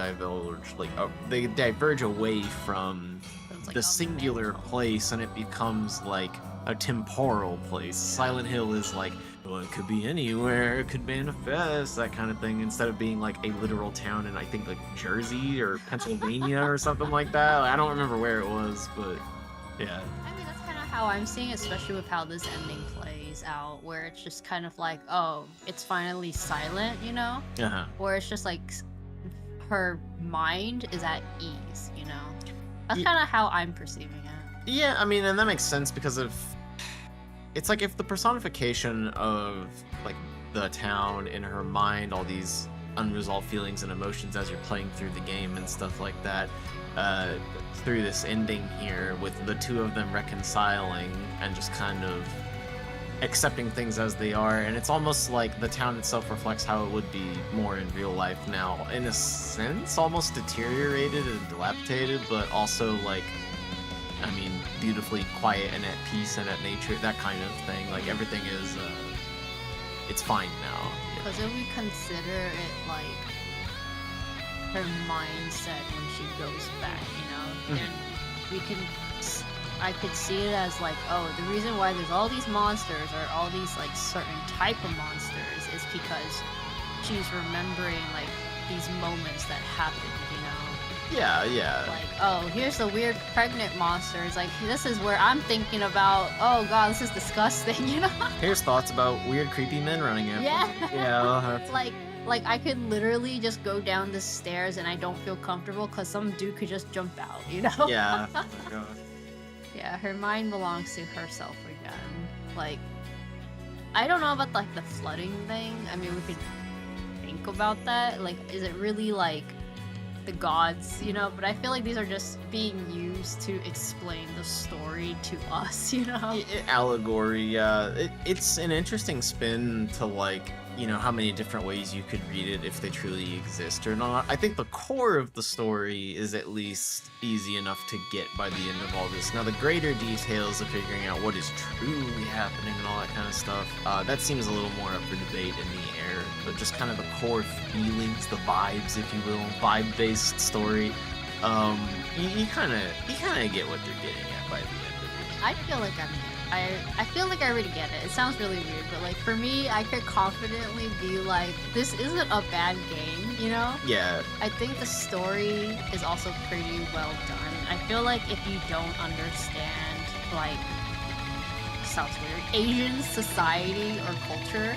they diverge away from Like the singular place and it becomes like a temporal place. Silent Hill is like well, it could be anywhere, it could manifest, that kind of thing, instead of being like a literal town in, I think, like Jersey or Pennsylvania or something like that. I don't remember where it was, but yeah. I mean, that's kind of how I'm seeing it, especially with how this ending plays out, where it's just kind of like, oh, it's finally silent, you know? Uh-huh. Where it's just like her mind is at ease, you know? That's Ye- kind of how I'm perceiving it. Yeah, I mean, and that makes sense because of it's like if the personification of like the town in her mind, all these unresolved feelings and emotions as you're playing through the game and stuff like that, through this ending here with the two of them reconciling and just kind of accepting things as they are, and it's almost like the town itself reflects how it would be more in real life now, in a sense, almost deteriorated and dilapidated, but also like, I mean, beautifully quiet and at peace and at nature, that kind of thing. Like everything is, it's fine now. Because if we consider it like her mindset when she goes back, you know, then we can, I could see it as like, oh, the reason why there's all these monsters or all these like certain type of monsters is because she's remembering like these moments that happened, you know. Yeah. Like, oh, here's the weird pregnant monster. It's like, this is where I'm thinking about, oh god, this is disgusting, you know? Here's thoughts about weird, creepy men running after Yeah. me. Yeah. Like I could literally just go down the stairs and I don't feel comfortable because some dude could just jump out, you know? Yeah. Yeah, her mind belongs to herself again. Like, I don't know about like the flooding thing. I mean, we could think about that. Like, is it really like the gods, you know? But I feel like these are just being used to explain the story to us, you know? Allegory, yeah. It's an interesting spin to like, you know, how many different ways you could read it if they truly exist or not. I think the core of the story is at least easy enough to get by the end of all this. Now, the greater details of figuring out what is truly happening and all that kind of stuff, that seems a little more up for debate in the air. But just kind of the core feelings, the vibes, if you will, vibe-based story, you kind of get what you're getting at by the end of it. I feel like I feel like I already get it. It sounds really weird, but like for me, I could confidently be like, this isn't a bad game, you know? Yeah. I think the story is also pretty well done. I feel like if you don't understand, like, sounds weird, Asian society or culture,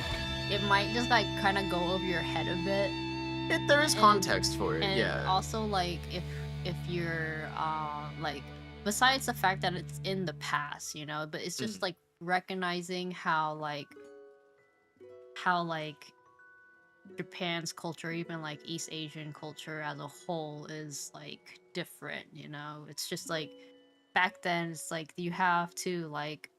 it might just like kind of go over your head a bit. There is context for it, And yeah. also, like, if you're like, besides the fact that it's in the past, you know, but it's just like recognizing how like Japan's culture, even like East Asian culture as a whole, is like different, you know. It's just like back then it's like you have to like,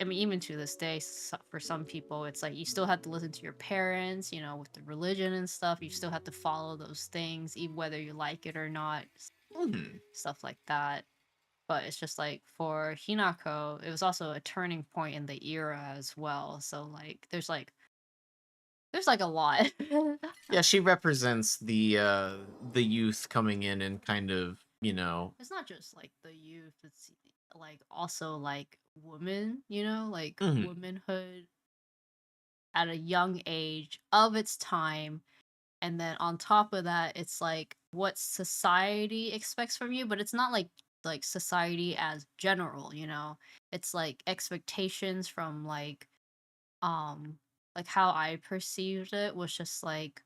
I mean, even to this day, for some people, it's like you still have to listen to your parents, you know, with the religion and stuff. You still have to follow those things, even whether you like it or not, stuff like that. But it's just like for Hinako, it was also a turning point in the era as well. So like, there's like a lot. Yeah, she represents the youth coming in and kind of, you know. It's not just like the youth; it's like also like women, you know, like womanhood at a young age of its time. And then on top of that, it's like what society expects from you, but it's not like society as general, you know. It's like expectations from like how I perceived it was just like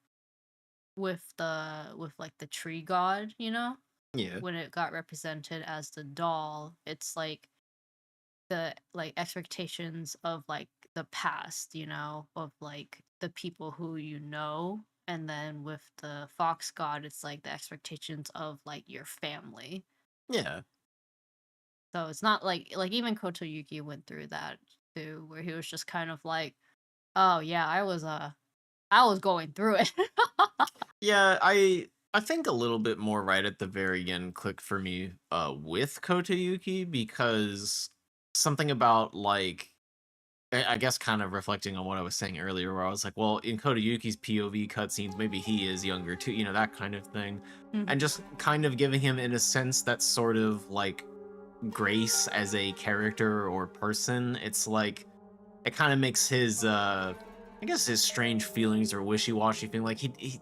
with like the tree god, you know, Yeah. when it got represented as the doll, it's like the like expectations of like the past, you know, of like the people who you know. And then with the fox god, it's like the expectations of like your family. Yeah. So it's not like even Koto Yuki went through that too, where he was just kind of like, oh yeah, I was going through it. Yeah, I think a little bit more right at the very end clicked for me with Kotayuki, because something about like I guess kind of reflecting on what I was saying earlier, where I was like, well, in Kotayuki's POV cutscenes, maybe he is younger too, you know, that kind of thing. And just kind of giving him, in a sense, that sort of like grace as a character or person. It's like it kind of makes his I guess his strange feelings or wishy-washy feeling like he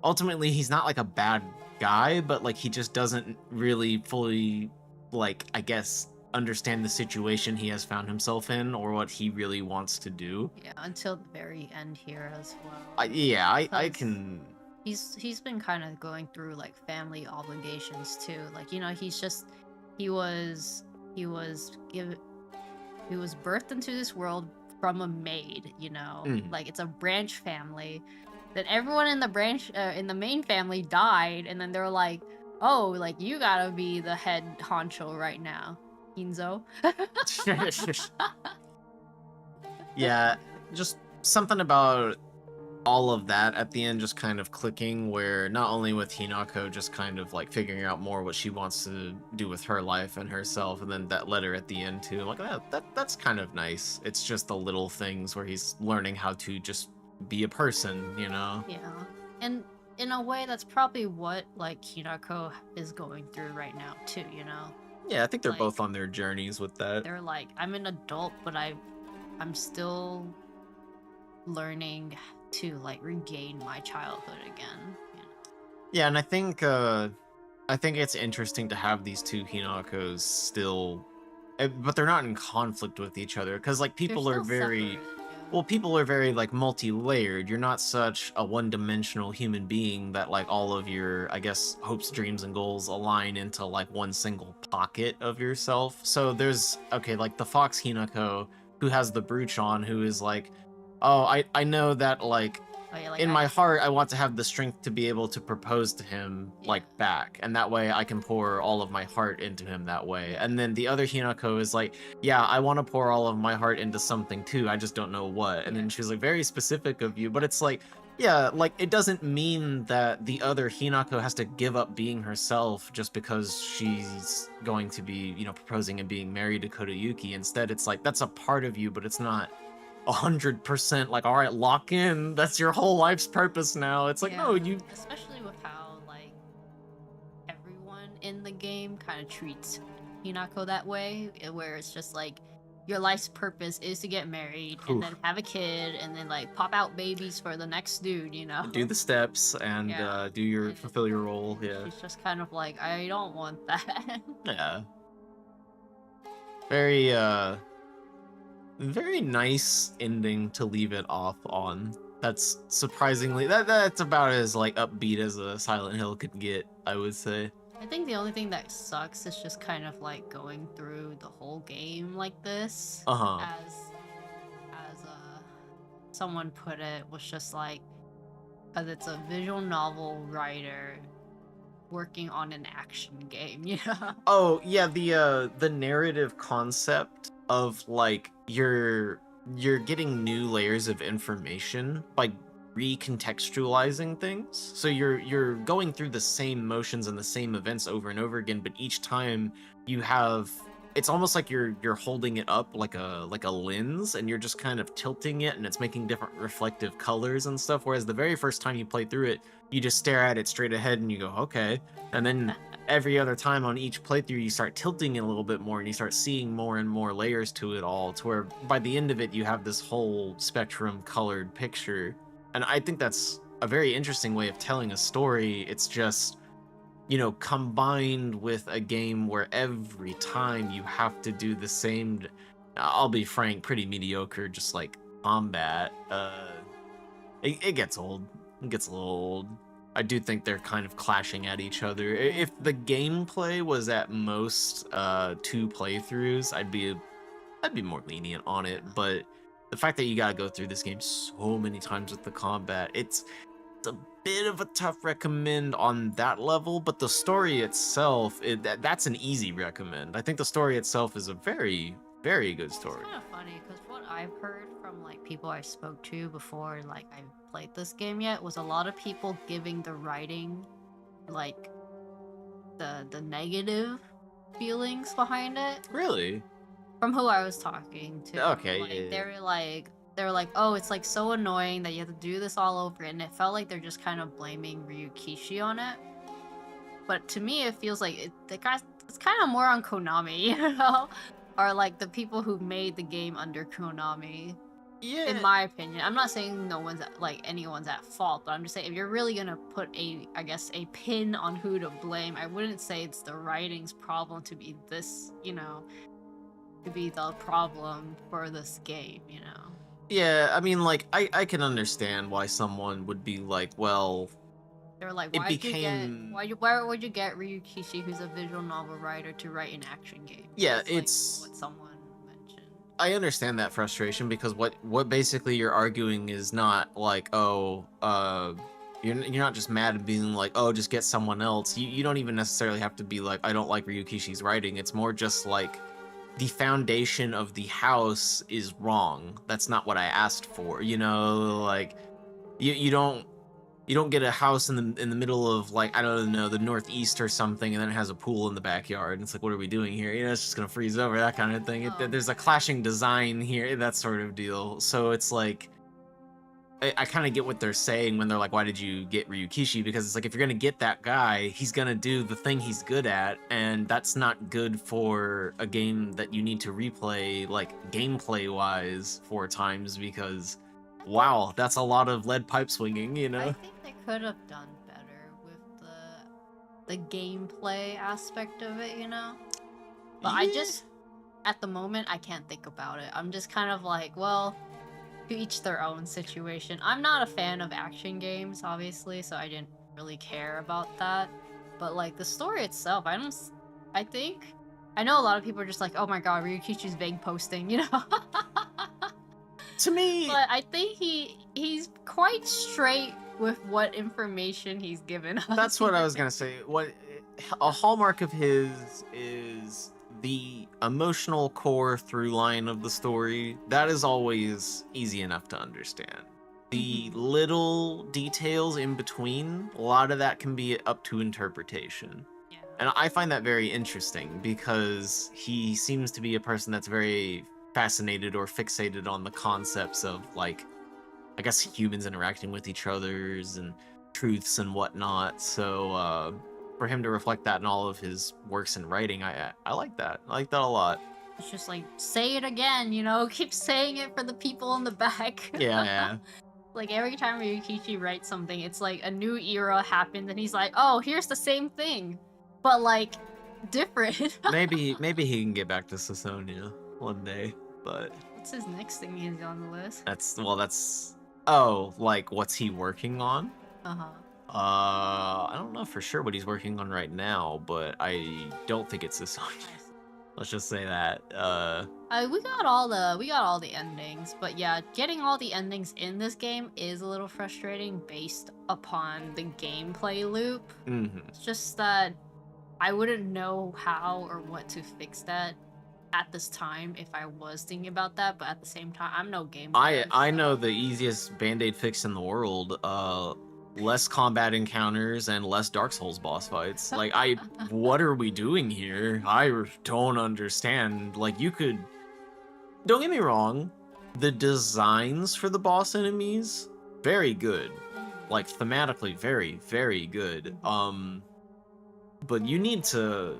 ultimately he's not like a bad guy, but like he just doesn't really fully like I guess understand the situation he has found himself in or what he really wants to do. Yeah, until the very end here as well. I 'Cause can. he's been kind of going through like family obligations too. Like, you know, he was he was given he was birthed into this world from a maid, you know. Mhm. Like it's a branch family. Then everyone in the branch in the main family died, and then they're like, "Oh, like you gotta be the head honcho right now, Hinzo." Yeah, just something about all of that at the end just kind of clicking where not only with Hinako just kind of like figuring out more what she wants to do with her life and herself, and then that letter at the end too. Like that's kind of nice. It's just the little things where he's learning how to just be a person, you know? Yeah. And in a way, that's probably what like Hinako is going through right now too, you know? Yeah, I think they're Like, both on their journeys with that. they're like, I'm an adult, but I'm still learning to like regain my childhood again. You know? Yeah, and I think it's interesting to have these two Hinakos still but they're not in conflict with each other because like They're people are still very separate, yeah. well, people are very like multi-layered. You're not such a one-dimensional human being that like all of your, I guess, hopes, dreams, and goals align into like one single pocket of yourself. So there's okay, like the Fox Hinako who has the brooch on, who is like, oh, I know that like Oh, yeah, like in my heart I want to have the strength to be able to propose to him like Yeah. back, and that way I can pour all of my heart into him that way. And then the other Hinako is like, yeah, I want to pour all of my heart into something too, I just don't know what. And then Yeah. she's like, very specific of you, but it's like, yeah, like it doesn't mean that the other Hinako has to give up being herself just because she's going to be, you know, proposing and being married to Kodayuki. Instead, it's like that's a part of you, but it's not 100% like, all right, lock in, that's your whole life's purpose now. It's like, no, Yeah, you especially with how like everyone in the game kind of treats Hinako that way, where it's just like your life's purpose is to get married and then have a kid and then like pop out babies for the next dude, you know? do the steps and Yeah. do your And fulfill your role. Yeah. She's just kind of like, I don't want that. Yeah. Very very nice ending to leave it off on. That's surprisingly that's about as like upbeat as a Silent Hill could get, I would say. I think the only thing that sucks is just kind of like going through the whole game like this. Uh-huh. As someone put it, was just like, because it's a visual novel writer working on an action game, you know? Oh, yeah, the narrative concept of like you're getting new layers of information by recontextualizing things. So you're going through the same motions and the same events over and over again, but each time you have it's almost like you're holding it up like a lens, and you're just kind of tilting it, and it's making different reflective colors and stuff. Whereas the very first time you play through it, you just stare at it straight ahead and you go, okay. And then every other time on each playthrough, you start tilting it a little bit more, and you start seeing more and more layers to it all, to where by the end of it, you have this whole spectrum colored picture. And I think that's a very interesting way of telling a story. It's just, you know, combined with a game where every time you have to do the same, I'll be frank, pretty mediocre, just like combat. It gets old. It gets a little old. I do think they're kind of clashing at each other. If the gameplay was at most 2 playthroughs, I'd be more lenient on it. But the fact that you gotta go through this game so many times with the combat, it's a bit of a tough recommend on that level. But the story itself, that's an easy recommend. I think the story itself is a very, very good story. It's kind of funny because what I've heard from like people I spoke to before like I played this game yet was a lot of people giving the writing like the negative feelings behind it Really? from who I was talking to. Okay, Like, yeah. they were like, oh, it's like so annoying that you have to do this all over, and it felt like they're just kind of blaming Ryukishi on it. But to me, it feels like it's kind of more on Konami, you know? are like the people who made the game under Konami. Yeah. In my opinion, I'm not saying anyone's at fault, but I'm just saying if you're really gonna put a pin on who to blame, I wouldn't say it's the writing's problem to be this, to be the problem for this game, Yeah, I mean, like, I can understand why someone would be like, well, They're like, it why became... would you get Ryukishi, who's a visual novel writer, to write an action game? Yeah, That's, like, it's... what someone mentioned. I understand that frustration because what basically you're arguing is not like, oh, you're not just mad and being like, oh, just get someone else. You don't even necessarily have to be like, I don't like Ryukishi's writing. It's more just like the foundation of the house is wrong. That's not what I asked for. Like you don't get a house in the middle of, like, I don't know, the Northeast or something, and then it has a pool in the backyard. And it's like, what are we doing here? It's just gonna freeze over, that kind of thing. There's a clashing design here, that sort of deal. So it's like, I kind of get what they're saying when they're like, why did you get Ryukishi? Because it's like, if you're gonna get that guy, he's gonna do the thing he's good at, and that's not good for a game that you need to replay, like, gameplay-wise 4 times, because, wow, that's a lot of lead pipe swinging, I think they could have done better with the gameplay aspect of it, But I just, at the moment, I can't think about it. I'm just kind of like, well, to each their own situation. I'm not a fan of action games, obviously, so I didn't really care about that. But, like, the story itself, I know a lot of people are just like, oh my god, Ryukishi's vague posting, To me... But I think he's quite straight with what information he's given us. That's what I was gonna say. A hallmark of his is the emotional core through line of the story. That is always easy enough to understand. The little details in between, a lot of that can be up to interpretation. Yeah. And I find that very interesting because he seems to be a person that's very fascinated or fixated on the concepts of, like, I guess, humans interacting with each others and truths and whatnot. So for him to reflect that in all of his works and writing, I like that. I like that a lot. It's just like, say it again, keep saying it for the people in the back. Yeah. Like, every time Ryukishi writes something, it's like a new era happens and he's like, oh, here's the same thing, but, like, different. maybe he can get back to Sasonia one day, but... What's his next thing he's on the list? That's... Oh, like, what's he working on? Uh-huh. I don't know for sure what he's working on right now, but I don't think it's Sasonia. Let's just say that. We got all the endings, but yeah, getting all the endings in this game is a little frustrating based upon the gameplay loop. Mm-hmm. It's just that I wouldn't know how or what to fix that at this time if I was thinking about that, but at the same time, I'm no game player. I know the easiest Band-Aid fix in the world. Less combat encounters and less Dark Souls boss fights. Like, what are we doing here? I don't understand. Like, don't get me wrong, the designs for the boss enemies, very good. Like, thematically, very, very good. But you need to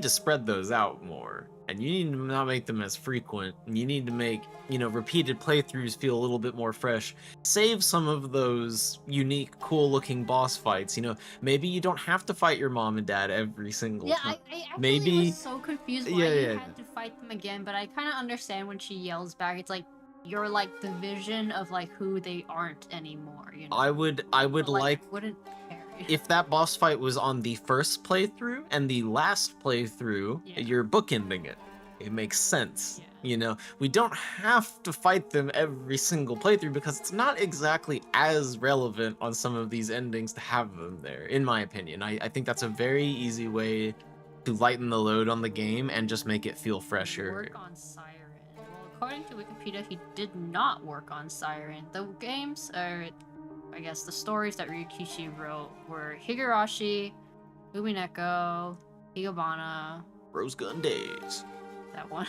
spread those out more. And you need to not make them as frequent. You need to make, repeated playthroughs feel a little bit more fresh. Save some of those unique, cool-looking boss fights. Maybe you don't have to fight your mom and dad every single time. I actually was so confused why you had to fight them again, but I kind of understand when she yells back. It's like, you're like the vision of, like, who they aren't anymore, I would I wouldn't care. If that boss fight was on the first playthrough and the last playthrough, you're bookending it. It makes sense. Yeah. We don't have to fight them every single playthrough because it's not exactly as relevant on some of these endings to have them there, in my opinion. I think that's a very easy way to lighten the load on the game and just make it feel fresher. Work on Siren. Well, according to Wikipedia, he did not work on Siren. The games are... I guess the stories that Ryukishi wrote were Higurashi, Umineko, Higobana, Rose Gun Days. That one.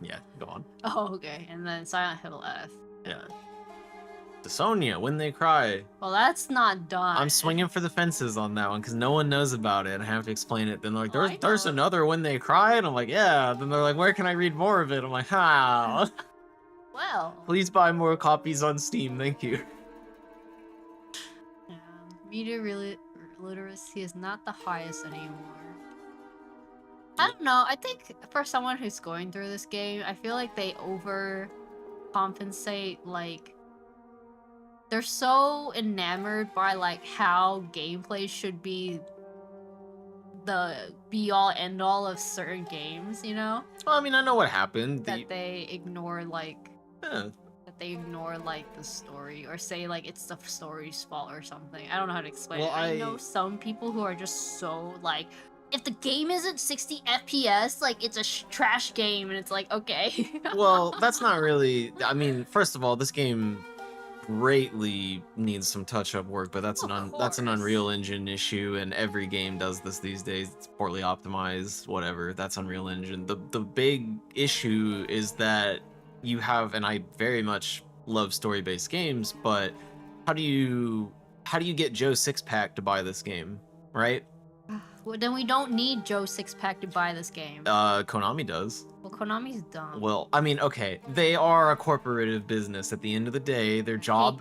Yeah, go on. Oh, okay. And then Silent Hill F. Yeah. Sonya, When They Cry. Well, that's not done. I'm swinging for the fences on that one because no one knows about it. I have to explain it. Then they're like, Oh, I there's know. another When They Cry, and I'm like, yeah. Then they're like, where can I read more of it? I'm like, how? Well, Please buy more copies on Steam, thank you. yeah, media literacy is not the highest anymore. I don't know. I think for someone who's going through this game, I feel like they overcompensate. Like, they're so enamored by like how gameplay should be the be-all end-all of certain games, you know? Well, I mean, I know what happened. That they ignore like Yeah. that they ignore like the story or say like it's the story's fault or something. I don't know how to explain Well, it. I know some people who are just so like, if the game isn't 60 FPS, like it's a trash game, and it's like, okay. Well, that's not really. I mean, first of all, this game greatly needs some touch-up work, but that's that's an course. Unreal Engine issue, and every game does this these days. It's poorly optimized, whatever. That's Unreal Engine. The big issue is that you have, and I very much love story-based games, but how do you get Joe Sixpack to buy this game, right? Well, then we don't need Joe Sixpack to buy this game. Konami does. Well, Konami's dumb. Well, I mean, okay, they are a corporative business. At the end of the day, their job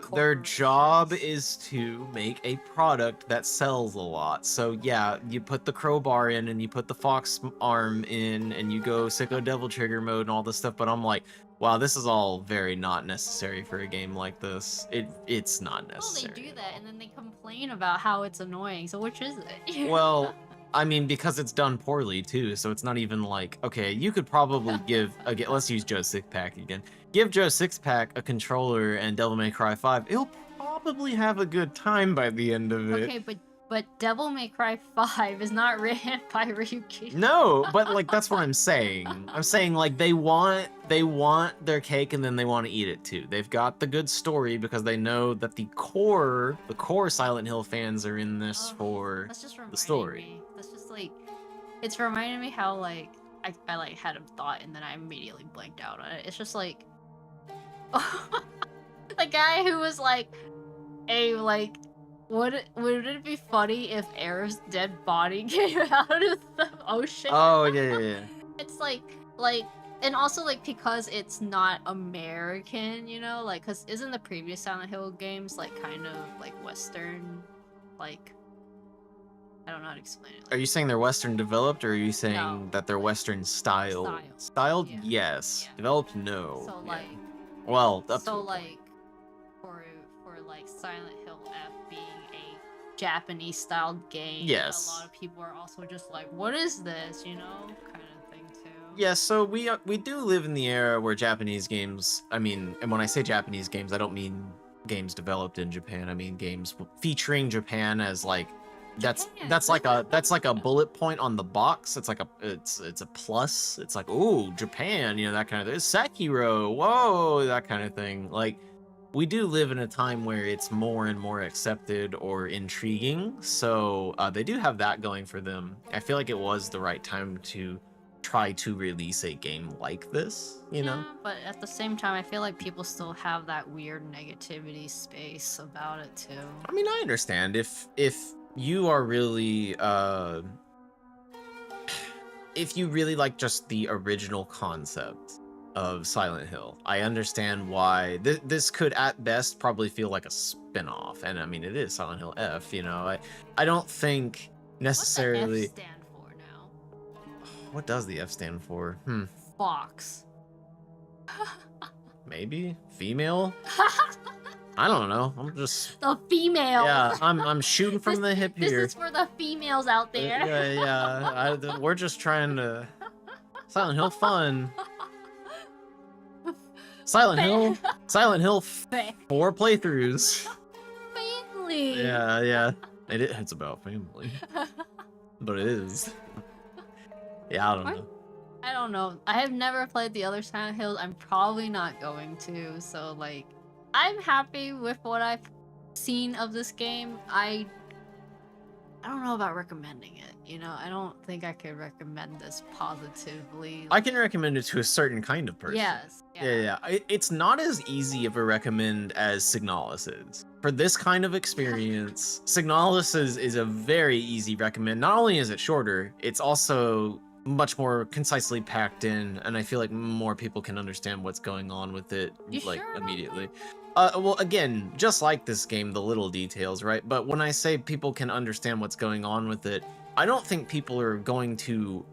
is to make a product that sells a lot. So yeah, you put the crowbar in and you put the fox arm in and you go sicko devil trigger mode and all this stuff. But I'm like, wow, this is all very not necessary for a game like this. It's not necessary. Well, they do that and then they complain about how it's annoying. So which is it? Well, I mean, because it's done poorly too, so it's not even like, okay, you could probably give, again, let's use Joe Sixpack again. Give Joe Sixpack a controller and Devil May Cry 5, he'll probably have a good time by the end of it. Okay, but Devil May Cry 5 is not written by Ryuki. No, but like, that's what I'm saying. I'm saying like, they want their cake and then they want to eat it too. They've got the good story because they know that the core Silent Hill fans are in this for the story. That's just like, it's reminding me how like I like had a thought and then I immediately blanked out on it. It's just like the guy who was like, hey, like, would it be funny if Aerith's dead body came out of the ocean? Oh yeah. It's like, and also like because it's not American, you know, like, cause isn't the previous Silent Hill games like kind of like Western, like, I don't know how to explain it. Like, Are you saying they're Western developed, or are you saying that they're Western styled? Styled, Yeah. yes. Yeah. Developed, no. So Yeah. like, well, so like, for like Silent Hill F being a Japanese styled game, Yes. a lot of people are also just like, what is this, you know, kind of thing too. Yeah, so we do live in the era where Japanese games, I mean, and when I say Japanese games, I don't mean games developed in Japan. I mean games featuring Japan as like, that's like a bullet point on the box. It's like it's a plus. It's like, ooh, Japan, you know, that kind of thing. Sekiro, whoa, that kind of thing. Like, we do live in a time where it's more and more accepted or intriguing. So they do have that going for them. I feel like it was the right time to try to release a game like this, you know? But at the same time, I feel like people still have that weird negativity space about it too. I mean, I understand if you are really if you really like just the original concept of Silent Hill, I understand why this could at best probably feel like a spin-off. And I mean, it is Silent Hill F, you know. I don't think necessarily. What's the F stand for now? What does the F stand for? Fox. Maybe female. I don't know. I'm just the female. Yeah, I'm shooting from the hip here. This is for the females out there. Yeah. We're just trying to Silent Hill fun. Silent Hill 4 playthroughs. Family. Yeah. It's about family. But it is. Yeah, I don't know. I don't know. I have never played the other Silent Hills. I'm probably not going to. So like, I'm happy with what I've seen of this game. I don't know about recommending it. You know, I don't think I could recommend this positively. I can recommend it to a certain kind of person. Yes. Yeah. It's not as easy of a recommend as Signalis is. For this kind of experience, Signalis is a very easy recommend. Not only is it shorter, it's also much more concisely packed in, and I feel like more people can understand what's going on with it You like sure about immediately. Well, again, just like this game, the little details, right? But when I say people can understand what's going on with it, I don't think people are going to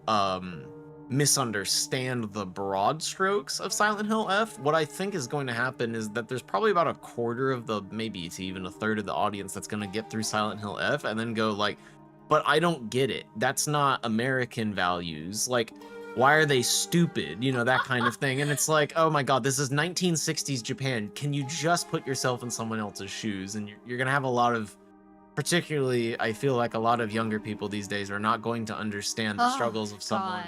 misunderstand the broad strokes of Silent Hill F. What I think is going to happen is that there's probably about a quarter of the, maybe it's even a third of the audience that's going to get through Silent Hill F and then go like, but I don't get it. That's not American values. Like, why are they stupid? You know, that kind of thing. And it's like, oh my god, this is 1960s Japan. Can you just put yourself in someone else's shoes? And you're going to have a lot of, particularly, I feel like a lot of younger people these days are not going to understand the struggles of someone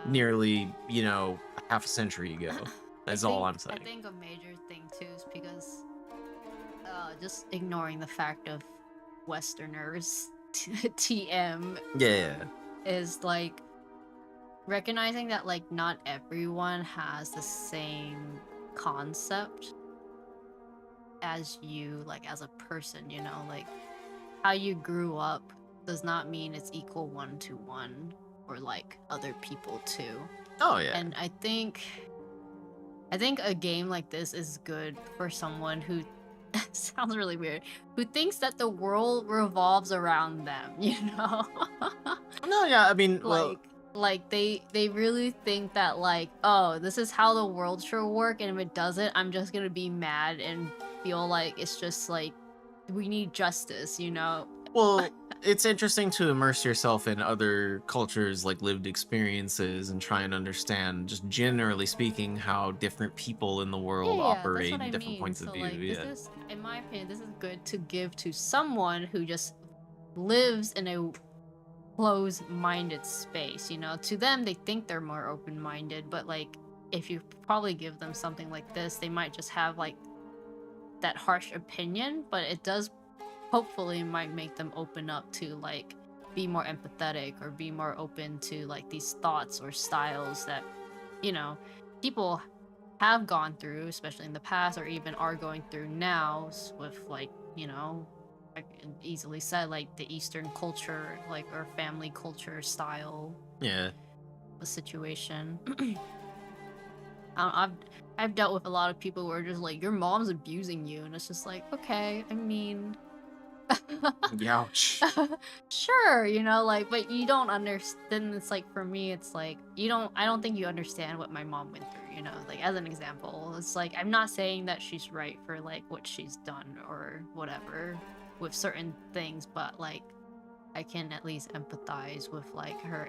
nearly, you know, half a century ago. That's all I'm saying. I think a major thing too is because just ignoring the fact of Westerners, TM, Yeah. is like recognizing that like not everyone has the same concept as you, like as a person, you know, like how you grew up does not mean it's equal 1-to-1 for like other people too. Oh yeah. And I think a game like this is good for someone who sounds really weird, who thinks that the world revolves around them, you know? No, yeah, I mean, well, like they really think that like, oh, this is how the world should work, and if it doesn't, I'm just gonna be mad and feel like it's just like we need justice, you know? well, it's interesting to immerse yourself in other cultures, like lived experiences, and try and understand, just generally speaking, how different people in the world operate, that's what I different mean. points So of view. like, Yeah. this is, in my opinion, this is good to give to someone who just lives in a closed-minded space, you know? To them, they think they're more open-minded, but like, if you probably give them something like this, they might just have like that harsh opinion, but it does hopefully might make them open up to like be more empathetic or be more open to like these thoughts or styles that, you know, people have gone through, especially in the past, or even are going through now with like, you know, I can easily said like the Eastern culture, like or family culture style Yeah. a situation. I've dealt with a lot of people who are just like, your mom's abusing you, and it's just like, okay, I mean, Ouch. sure, you know, like, but you don't understand. It's like, for me, it's like, I don't think you understand what my mom went through, you know, like, as an example. It's like, I'm not saying that she's right for like what she's done or whatever with certain things, but like, I can at least empathize with like her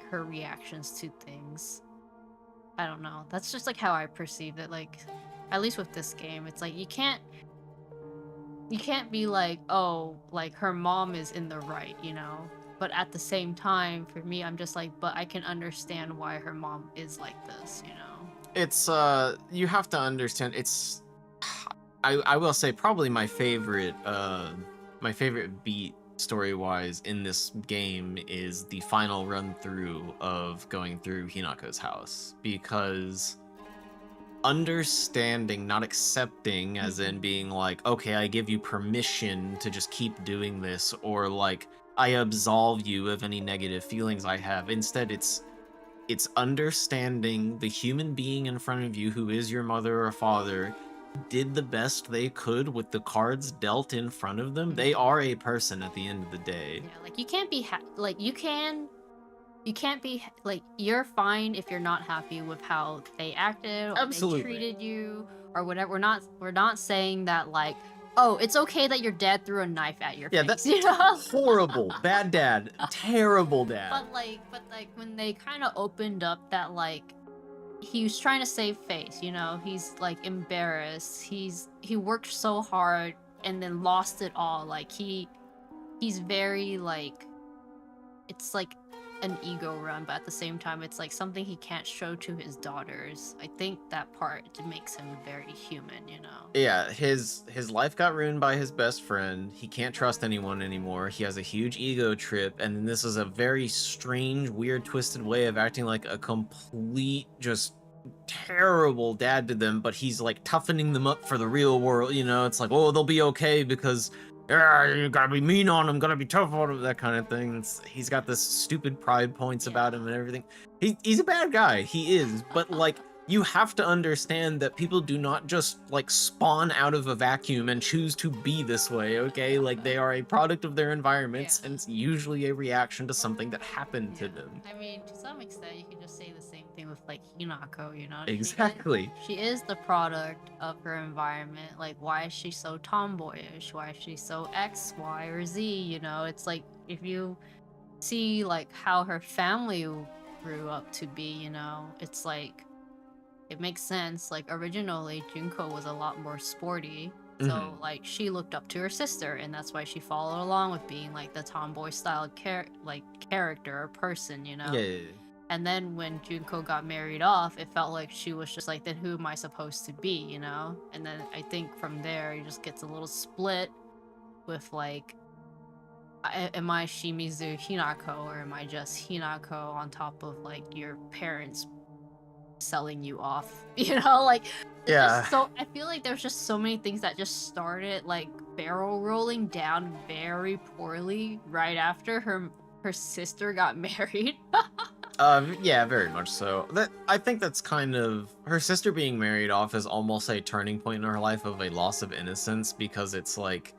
her reactions to things. I don't know, that's just like how I perceive it. Like, at least with this game, it's like you can't be like, oh, like her mom is in the right, you know? But at the same time, for me, I'm just like, but I can understand why her mom is like this, you know? It's you have to understand, it's I will say probably my favorite beat story-wise in this game is the final run through of going through Hinako's house, because understanding, not accepting, as in being like, okay, I give you permission to just keep doing this, or like, I absolve you of any negative feelings I have. Instead, it's understanding the human being in front of you, who is your mother or father, did the best they could with the cards dealt in front of them. They are a person at the end of the day. Yeah, like, you can't be like, you can't be like, you're fine if you're not happy with how they acted or Absolutely. they treated you or whatever. We're not saying that like, oh, it's okay that your dad threw a knife at your face. That's you know? horrible. Bad dad. Terrible dad. But like when they kind of opened up that like, he was trying to save face, you know, he's like embarrassed, he worked so hard and then lost it all. Like he's very like, it's like an ego run, but at the same time, it's like something he can't show to his daughters. I think that part makes him very human, you know? Yeah, his life got ruined by his best friend. He can't trust anyone anymore. He has a huge ego trip, and then this is a very strange, weird, twisted way of acting like a complete, just terrible dad to them, but he's like toughening them up for the real world, you know? It's like, oh, they'll be okay because you gotta be mean on them, gotta be tough on them, that kind of thing. He's got this stupid pride points about him and everything. He's a bad guy, he is, but like, you have to understand that people do not just like spawn out of a vacuum and choose to be this way, okay? Like, they are a product of their environments, and it's usually a reaction to something that happened to them. I mean, to some extent, you can just say the same thing with like Hinako, you know? Exactly. She is the product of her environment. Like, why is she so tomboyish? Why is she so X, Y, or Z? You know, it's like if you see like how her family grew up to be, you know, it's like it makes sense. Like originally, Junko was a lot more sporty. So like she looked up to her sister, and that's why she followed along with being like the tomboy style character or person, you know. Yeah. And then when Junko got married off, it felt like she was just like, then who am I supposed to be, you know? And then I think from there, it just gets a little split with like, am I Shimizu Hinako, or am I just Hinako on top of like your parents selling you off? You know, like, so I feel like there's just so many things that just started like barrel rolling down very poorly right after her sister got married. Yeah, very much so. I think that's kind of, her sister being married off is almost a turning point in her life of a loss of innocence, because it's like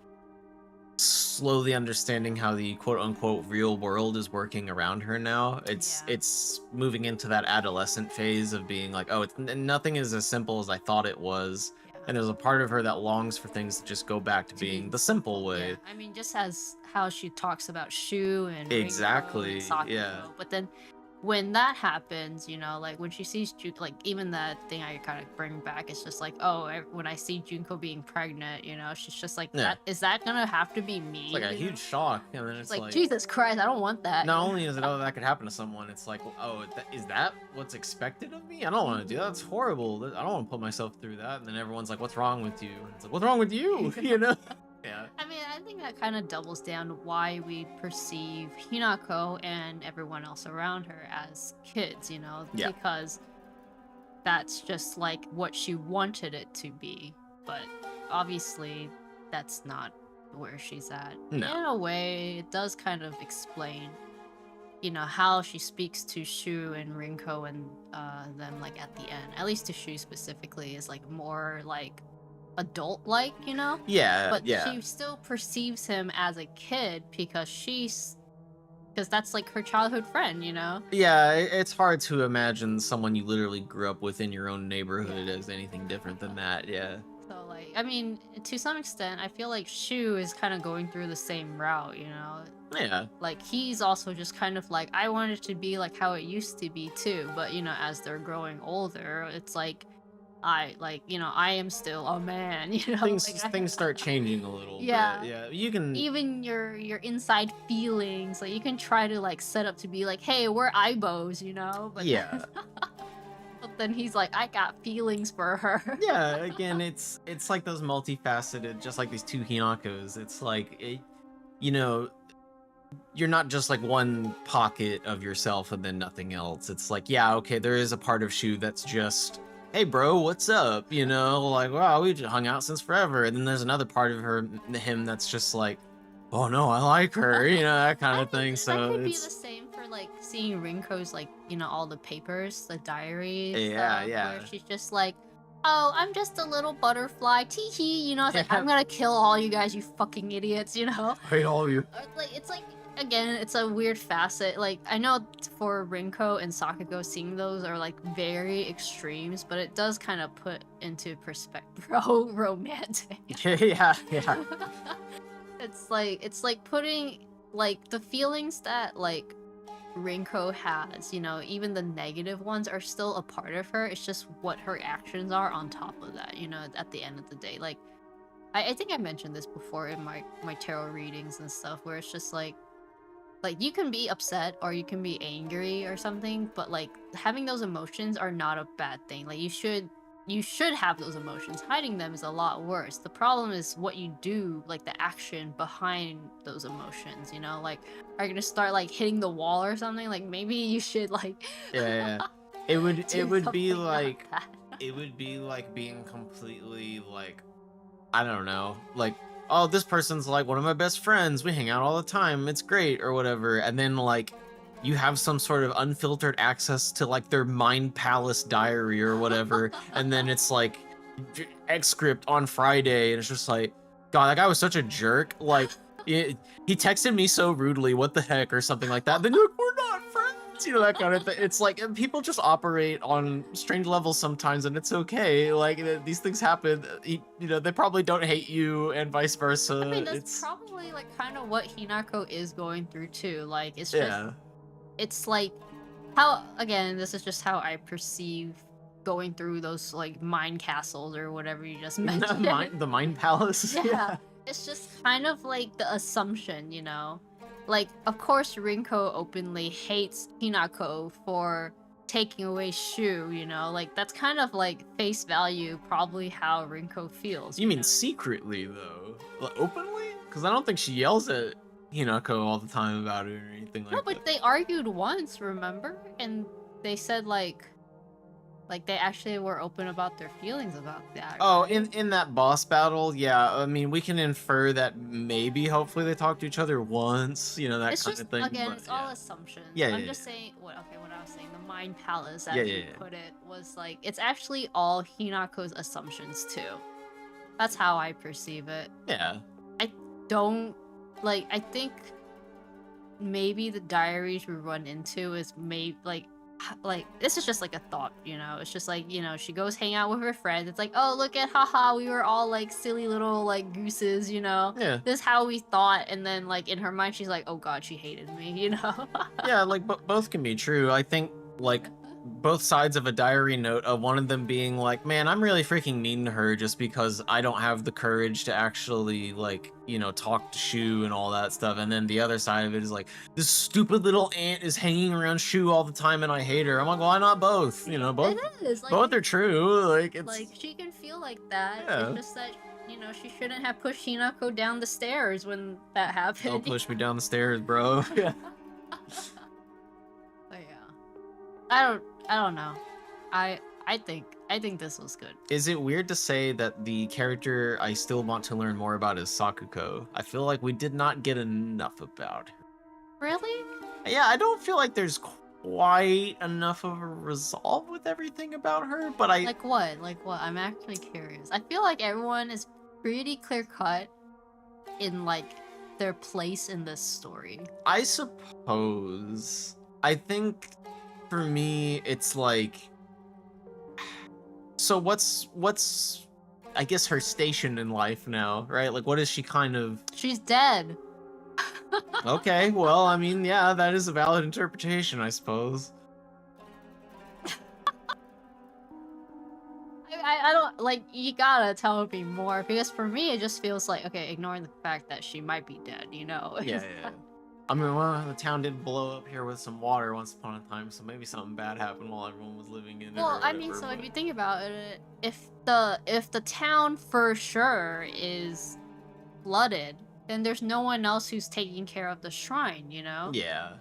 slowly understanding how the quote-unquote real world is working around her now. It's moving into that adolescent phase of being like, oh, nothing is as simple as I thought it was. And there's a part of her that longs for things to just go back to being the simple way. Yeah. I mean, just as how she talks about Shu and exactly, Ringo and Sakiko, yeah. But then when that happens, you know, like when she sees Junko, like even that thing I kind of bring back, it's just like, oh, when I see Junko being pregnant, you know, she's just like, is that gonna have to be me? It's like a huge shock, and then it's like, Jesus Christ, I don't want that. Not only is it, oh, that could happen to someone, it's like, oh, is that what's expected of me? I don't want to do that. That's horrible. I don't want to put myself through that. And then everyone's like, what's wrong with you? And it's like, what's wrong with you? You know? Yeah. I mean, I think that kind of doubles down why we perceive Hinako and everyone else around her as kids, you know? Yeah. Because that's just like what she wanted it to be. But obviously, that's not where she's at. No. In a way, it does kind of explain, you know, how she speaks to Shu and Rinko and them, like, at the end. At least to Shu specifically, is like more like adult-like, you know? Yeah, but she still perceives him as a kid because that's like her childhood friend, you know? Yeah, it's hard to imagine someone you literally grew up with in your own neighborhood as anything different than that, yeah. So like, I mean, to some extent, I feel like Shu is kind of going through the same route, you know? Yeah. Like, he's also just kind of like, I want it to be like how it used to be too, but you know, as they're growing older, it's like, I am still a man, you know. Things start changing a little bit. Yeah, you can even your inside feelings, like you can try to like set up to be like, hey, we're Aibos, you know. But but then he's like, I got feelings for her. Yeah, again, it's like those multifaceted, just like these two Hinakos. It's like, you know, you're not just like one pocket of yourself and then nothing else. It's like, yeah, okay, there is a part of Shu that's just, hey bro, what's up? You know, like, wow, we just hung out since forever. And then there's another part of him that's just like, oh no, I like her, you know, that kind of thing. So that could be the same for like seeing Rinko's, like, you know, all the papers, the diaries. Yeah. Where she's just like, oh, I'm just a little butterfly, tee hee, you know, it's like, I'm gonna kill all you guys, you fucking idiots, you know. I hate all of you. It's like, again, it's a weird facet. Like, I know for Rinko and Sakiko, seeing those are like very extremes, but it does kind of put into perspective romantic. Yeah. It's like putting like the feelings that like Rinko has, you know, even the negative ones are still a part of her. It's just what her actions are on top of that, you know, at the end of the day. Like, I think I mentioned this before in my tarot readings and stuff, where it's just like, like you can be upset or you can be angry or something, but like having those emotions are not a bad thing. Like you should have those emotions. Hiding them is a lot worse. The problem is what you do, like the action behind those emotions, you know? Like, are you gonna start like hitting the wall or something? Like maybe you should like Yeah. It would do be something not like that. it would be like being completely like, I don't know, like, oh, this person's like one of my best friends. We hang out all the time. It's great or whatever. And then like you have some sort of unfiltered access to like their mind palace diary or whatever, and then it's like X script on Friday, and it's just like, God, that guy was such a jerk. Like he texted me so rudely, what the heck, or something like that. Then you're like, we're not friends, you know, that kind of thing. It's like people just operate on strange levels sometimes, and it's okay. Like these things happen. You know, they probably don't hate you, and vice versa. I mean, that's It's probably like kind of what Hinako is going through too. Like it's just yeah, it's like how, again, this is just how I perceive going through those like mind castles or whatever you just mentioned. the mind palace. Yeah. It's just kind of like the assumption, you know? Like, of course, Rinko openly hates Hinako for taking away Shu, you know? Like, that's kind of like face value, probably how Rinko feels. You mean know? secretly though, like, openly? Because I don't think she yells at Hinako all the time about it or anything like No, that. but they argued once, remember? And they said like they actually were open about their feelings about that. Oh, right? in that boss battle, yeah. I mean, we can infer that maybe, hopefully, they talk to each other once. You know, that It's kind just, of thing. again, but, it's yeah. all assumptions. Yeah, I'm yeah, just yeah. saying what I was saying, the mind palace, as Yeah, you yeah, yeah. put it, was like it's actually all Hinako's assumptions too. That's how I perceive it. Yeah. I don't like I think maybe the diaries we run into is maybe like this is just like a thought, you know. It's just like, you know, she goes hang out with her friends. It's like, oh, look at, haha, we were all like silly little like gooses, you know. Yeah. This is how we thought. And then like in her mind she's like, oh god, she hated me, you know. Yeah, like both can be true. I think like both sides of a diary note of one of them being like, man, I'm really freaking mean to her just because I don't have the courage to actually like, you know, talk to Shu and all that stuff. And then the other side of it is like, this stupid little ant is hanging around Shu all the time and I hate her. I'm like, why not both? You know, both It is like, both are true. Like it's like she can feel like that. Yeah. It's just that, you know, she shouldn't have pushed Hinako down the stairs when that happened. don't push me down the stairs, bro. Yeah. But yeah, I don't know. I think this was good. Is it weird to say that the character I still want to learn more about is Sakuko? I feel like we did not get enough about her. Really? Yeah, I don't feel like there's quite enough of a resolve with everything about her, but I Like what? Like what? I'm actually curious. I feel like everyone is pretty clear cut in like their place in this story. suppose I think for me it's like, so what's I guess her station in life now, right? Like what is she kind of She's dead. Okay, well, I mean, yeah, that is a valid interpretation, I suppose. I don't like, you gotta tell me more, because for me it just feels like, okay, ignoring the fact that she might be dead, you know. Yeah, yeah. I mean, well, the town did blow up here with some water once upon a time, so maybe something bad happened while everyone was living in it. Well, or I mean, whatever, so if but- you think about it, if the town for sure is flooded, then there's no one else who's taking care of the shrine, you know? Yeah,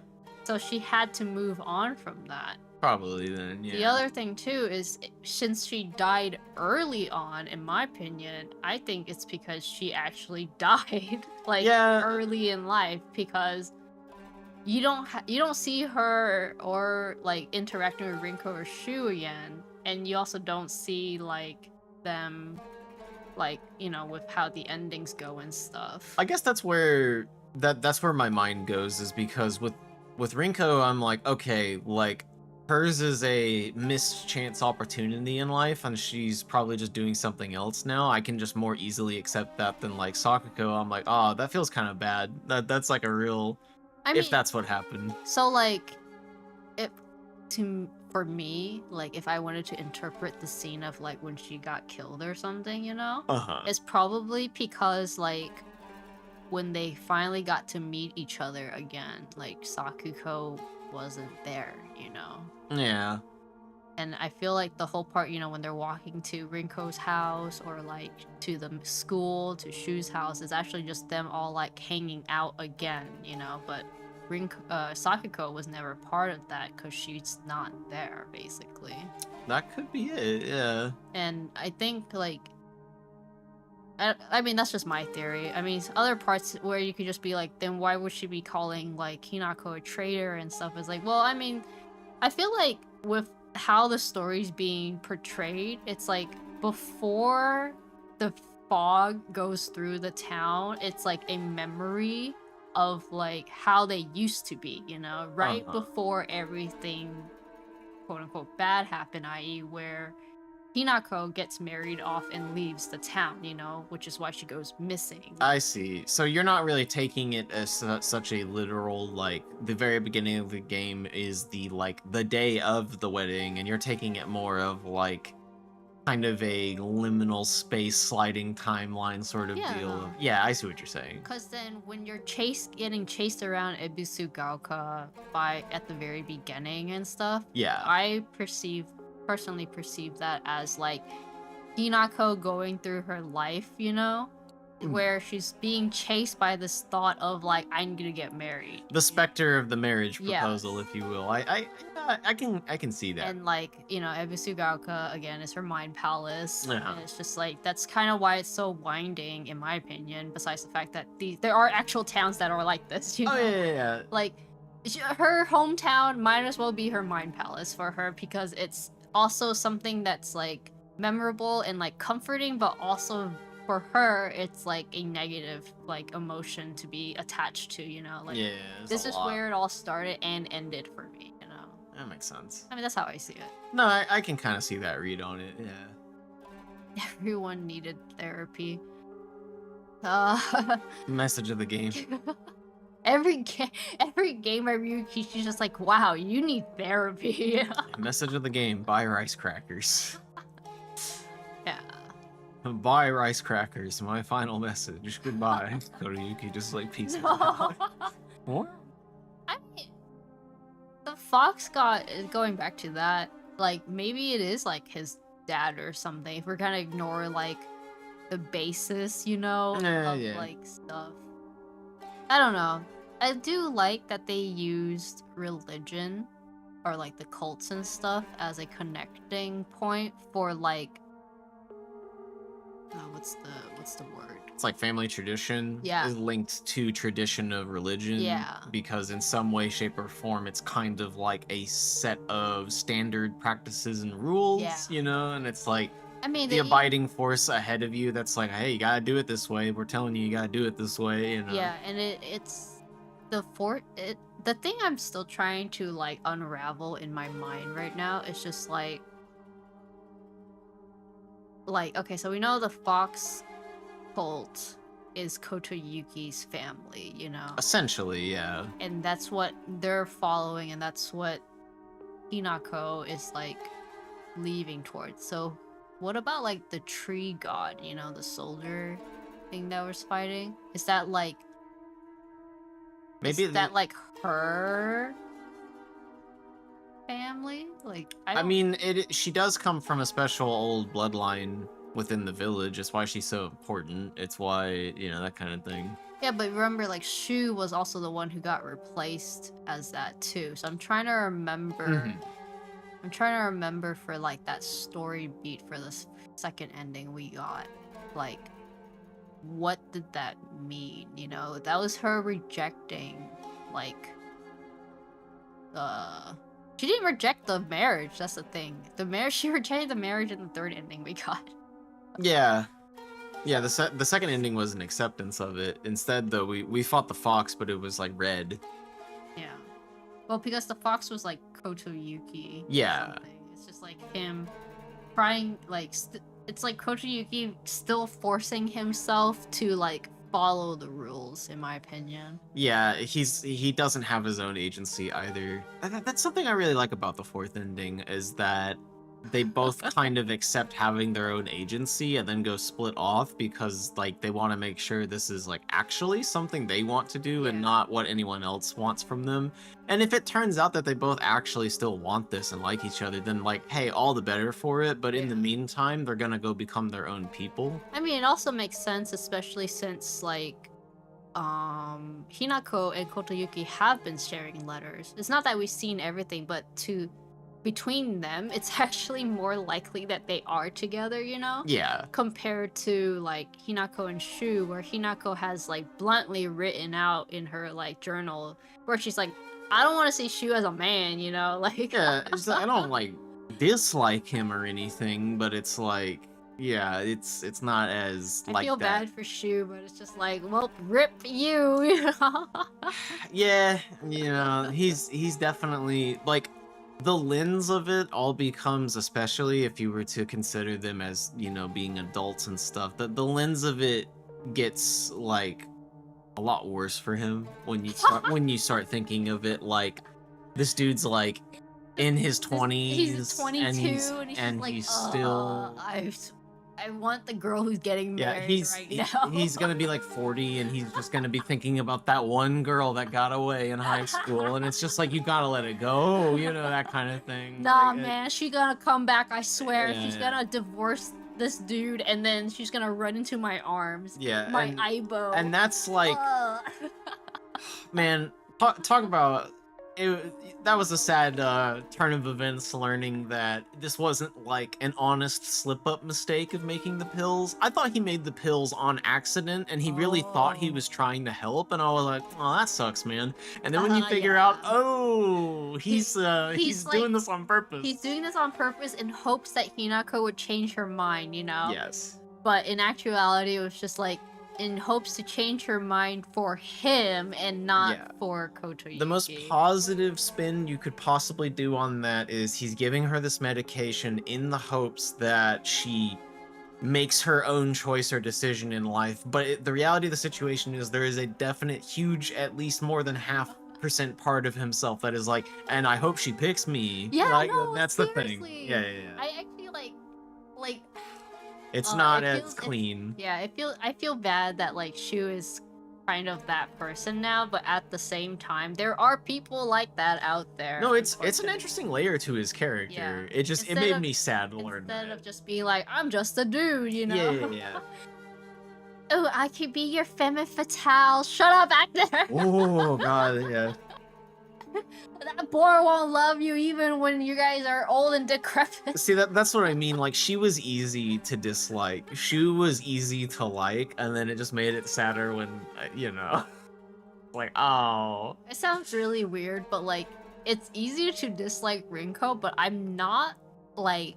So she had to move on from that. probably then, yeah. The other thing too is, since she died early on, in my opinion, I think it's because she actually died like Yeah. early in life, because you don't see her or like interacting with Rinko or Shu again, and you also don't see like them like, you know, with how the endings go and stuff. I guess that's where that's where my mind goes, is because with Rinko, I'm like, okay, like hers is a missed chance opportunity in life, and she's probably just doing something else now. I can just more easily accept that than like Sakuko. I'm like, oh, that feels kind of bad. That's like a real, I mean, if that's what happened. so like, for me, like if I wanted to interpret the scene of like when she got killed or something, you know, Uh-huh. it's probably because like when they finally got to meet each other again, like Sakuko wasn't there, you know. Yeah. And I feel like the whole part, you know, when they're walking to Rinko's house or like to the school, to Shu's house, is actually just them all like hanging out again, you know. But Sakuko was never part of that because she's not there, basically. That could be it, yeah. And I think like, I mean, that's just my theory. I mean, other parts where you could just be like, then why would she be calling like Hinako a traitor and stuff? Is like, well, I mean, I feel like with how the story's being portrayed, it's like before the fog goes through the town, it's like a memory of like how they used to be, you know, right before everything quote unquote bad happened, i.e. where Hinako gets married off and leaves the town, you know, which is why she goes missing. I see. So you're not really taking it as such a literal, like, the very beginning of the game is the, like, the day of the wedding, and you're taking it more of, like, kind of a liminal space sliding timeline sort of deal. Yeah, I see what you're saying. Because then when you're getting chased around Ebisugaoka at the very beginning and stuff, yeah, I personally perceive that as like Hinako going through her life, you know, where she's being chased by this thought of like, I'm gonna get married. The specter of the marriage proposal, if you will. I can see that. And like, you know, Ebisugaoka again is her mind palace. Yeah. And it's just like, that's kind of why it's so winding, in my opinion, besides the fact that there are actual towns that are like this, you know? Yeah. Like, her hometown might as well be her mind palace for her, because it's also something that's like memorable and like comforting, but also for her it's like a negative like emotion to be attached to, you know, like this is where it all started and ended for me, you know. That makes sense. I mean, that's how I see it. No, I can kind of see that read on it. Yeah, everyone needed therapy. Message of the game. Every game I review, she's just like, wow, you need therapy. Message of the game, buy rice crackers. Yeah. Buy rice crackers, my final message. Goodbye. Koriyuki just like peace out. What? I mean, the fox going back to that, like, maybe it is like his dad or something, if we're gonna ignore like the basis, you know, of like stuff. I don't know. I do like that they used religion or like the cults and stuff as a connecting point for like what's the word? It's like family tradition is linked to tradition of religion. Yeah. Because in some way, shape, or form, it's kind of like a set of standard practices and rules, you know? And it's like, I mean, the abiding force ahead of you that's like, hey, you gotta do it this way. We're telling you gotta do it this way, you know? Yeah, and it's the thing I'm still trying to like unravel in my mind right now is just like okay, so we know the fox cult is Kotoyuki's family, you know? Essentially, yeah. And that's what they're following, and that's what Hinako is like leaving towards. So what about like the tree god, you know, the soldier thing that was fighting? Is that like like her family? Like I mean, she does come from a special old bloodline within the village. It's why she's so important. It's why, you know, that kind of thing. Yeah, but remember, like, Shu was also the one who got replaced as that too. So I'm trying to remember. I'm trying to remember for like that story beat for this second ending we got. Like, what did that mean? You know, that was her rejecting, like, she didn't reject the marriage. That's the thing. She rejected the marriage in the third ending we got. Yeah. Yeah, the second ending was an acceptance of it. Instead, though, we fought the fox, but it was like red. Yeah. Well, because the fox was like Kotoyuki. Yeah. It's just like him trying, like, it's like Kotoyuki still forcing himself to like follow the rules, in my opinion. Yeah, he doesn't have his own agency either. That's something I really like about the fourth ending, is that they both kind of accept having their own agency and then go split off because like they want to make sure this is like actually something they want to do and Yeah. not what anyone else wants from them. And if it turns out that they both actually still want this and like each other, then like, hey, all the better for it. But in the Yeah. meantime, they're gonna go become their own people. I mean, it also makes sense, especially since like Hinako and Kotoyuki have been sharing letters. It's not that we've seen everything, but between them, it's actually more likely that they are together, you know? Yeah. Compared to like Hinako and Shu, where Hinako has like bluntly written out in her like journal where she's like, I don't want to see Shu as a man, you know? Like Yeah, it's, I don't like dislike him or anything, but it's like, yeah, it's not as I like feel that. bad for Shu, but it's just like, well, rip you, you know? Yeah, you know, he's definitely like the lens of it all becomes, especially if you were to consider them as, you know, being adults and stuff, that the lens of it gets like a lot worse for him when you start thinking of it like this dude's like in his 20s He's 22 and he's like, still I want the girl who's getting yeah, married right now. he's gonna be like 40 and he's just gonna be thinking about that one girl that got away in high school, and it's just like, you gotta let it go, you know, that kind of thing. Nah, Like, man, she gonna come back, I swear. Yeah, She's yeah. gonna divorce this dude, and then she's gonna run into my arms. Yeah, My and, Aibo. and that's like, Ugh. man, talk about it. That was a sad turn of events, learning that this wasn't like an honest slip-up mistake of making the pills. I thought he made the pills on accident, and he really thought he Oh. was trying to help, and I was like, oh, that sucks, man. And then when you figure Yeah. out, oh, he's he's doing like- this on purpose. He's doing this on purpose in hopes that Hinako would change her mind, you know? Yes. But in actuality, it was just like in hopes to change her mind for him and not Yeah. for Kotoyuki. The most positive spin you could possibly do on that is he's giving her this medication in the hopes that she makes her own choice or decision in life. But the reality of the situation is there is a definite, huge, at least more than 0.5% part of himself that is like, and I hope she picks me. Yeah, like, no, that's the thing. seriously. Yeah. I actually like It's it not feels- as clean. yeah, I feel bad that like Shu is kind of that person now, but at the same time, there are people like that out there. No, it's an unfortunately. interesting layer to his character. Yeah. It Instead made of- me sad to learn Instead that. of just being like, I'm just a dude, you know? Yeah. Oh, I could be your femme fatale. Shut up, actor. Oh god, yeah. That boy won't love you even when you guys are old and decrepit. See, that's what I mean. Like, she was easy to dislike. Shu was easy to like, and then it just made it sadder when, you know, like, oh. It sounds really weird, but like, it's easier to dislike Rinko, but I'm not like.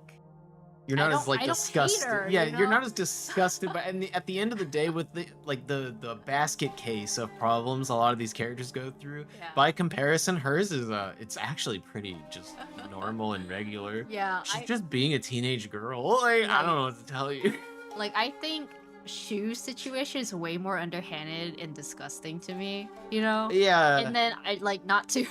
You're not as like I don't hate disgusted. her, Yeah, you you're know? not as disgusted. But at the end of the day, with the basket case of problems a lot of these characters go through, Yeah. by comparison, hers is it's actually pretty just normal and regular. Yeah, She's just being a teenage girl. Like, I don't know what to tell you. I think Shu's situation is way more underhanded and disgusting to me, you know? Yeah. And then I like not to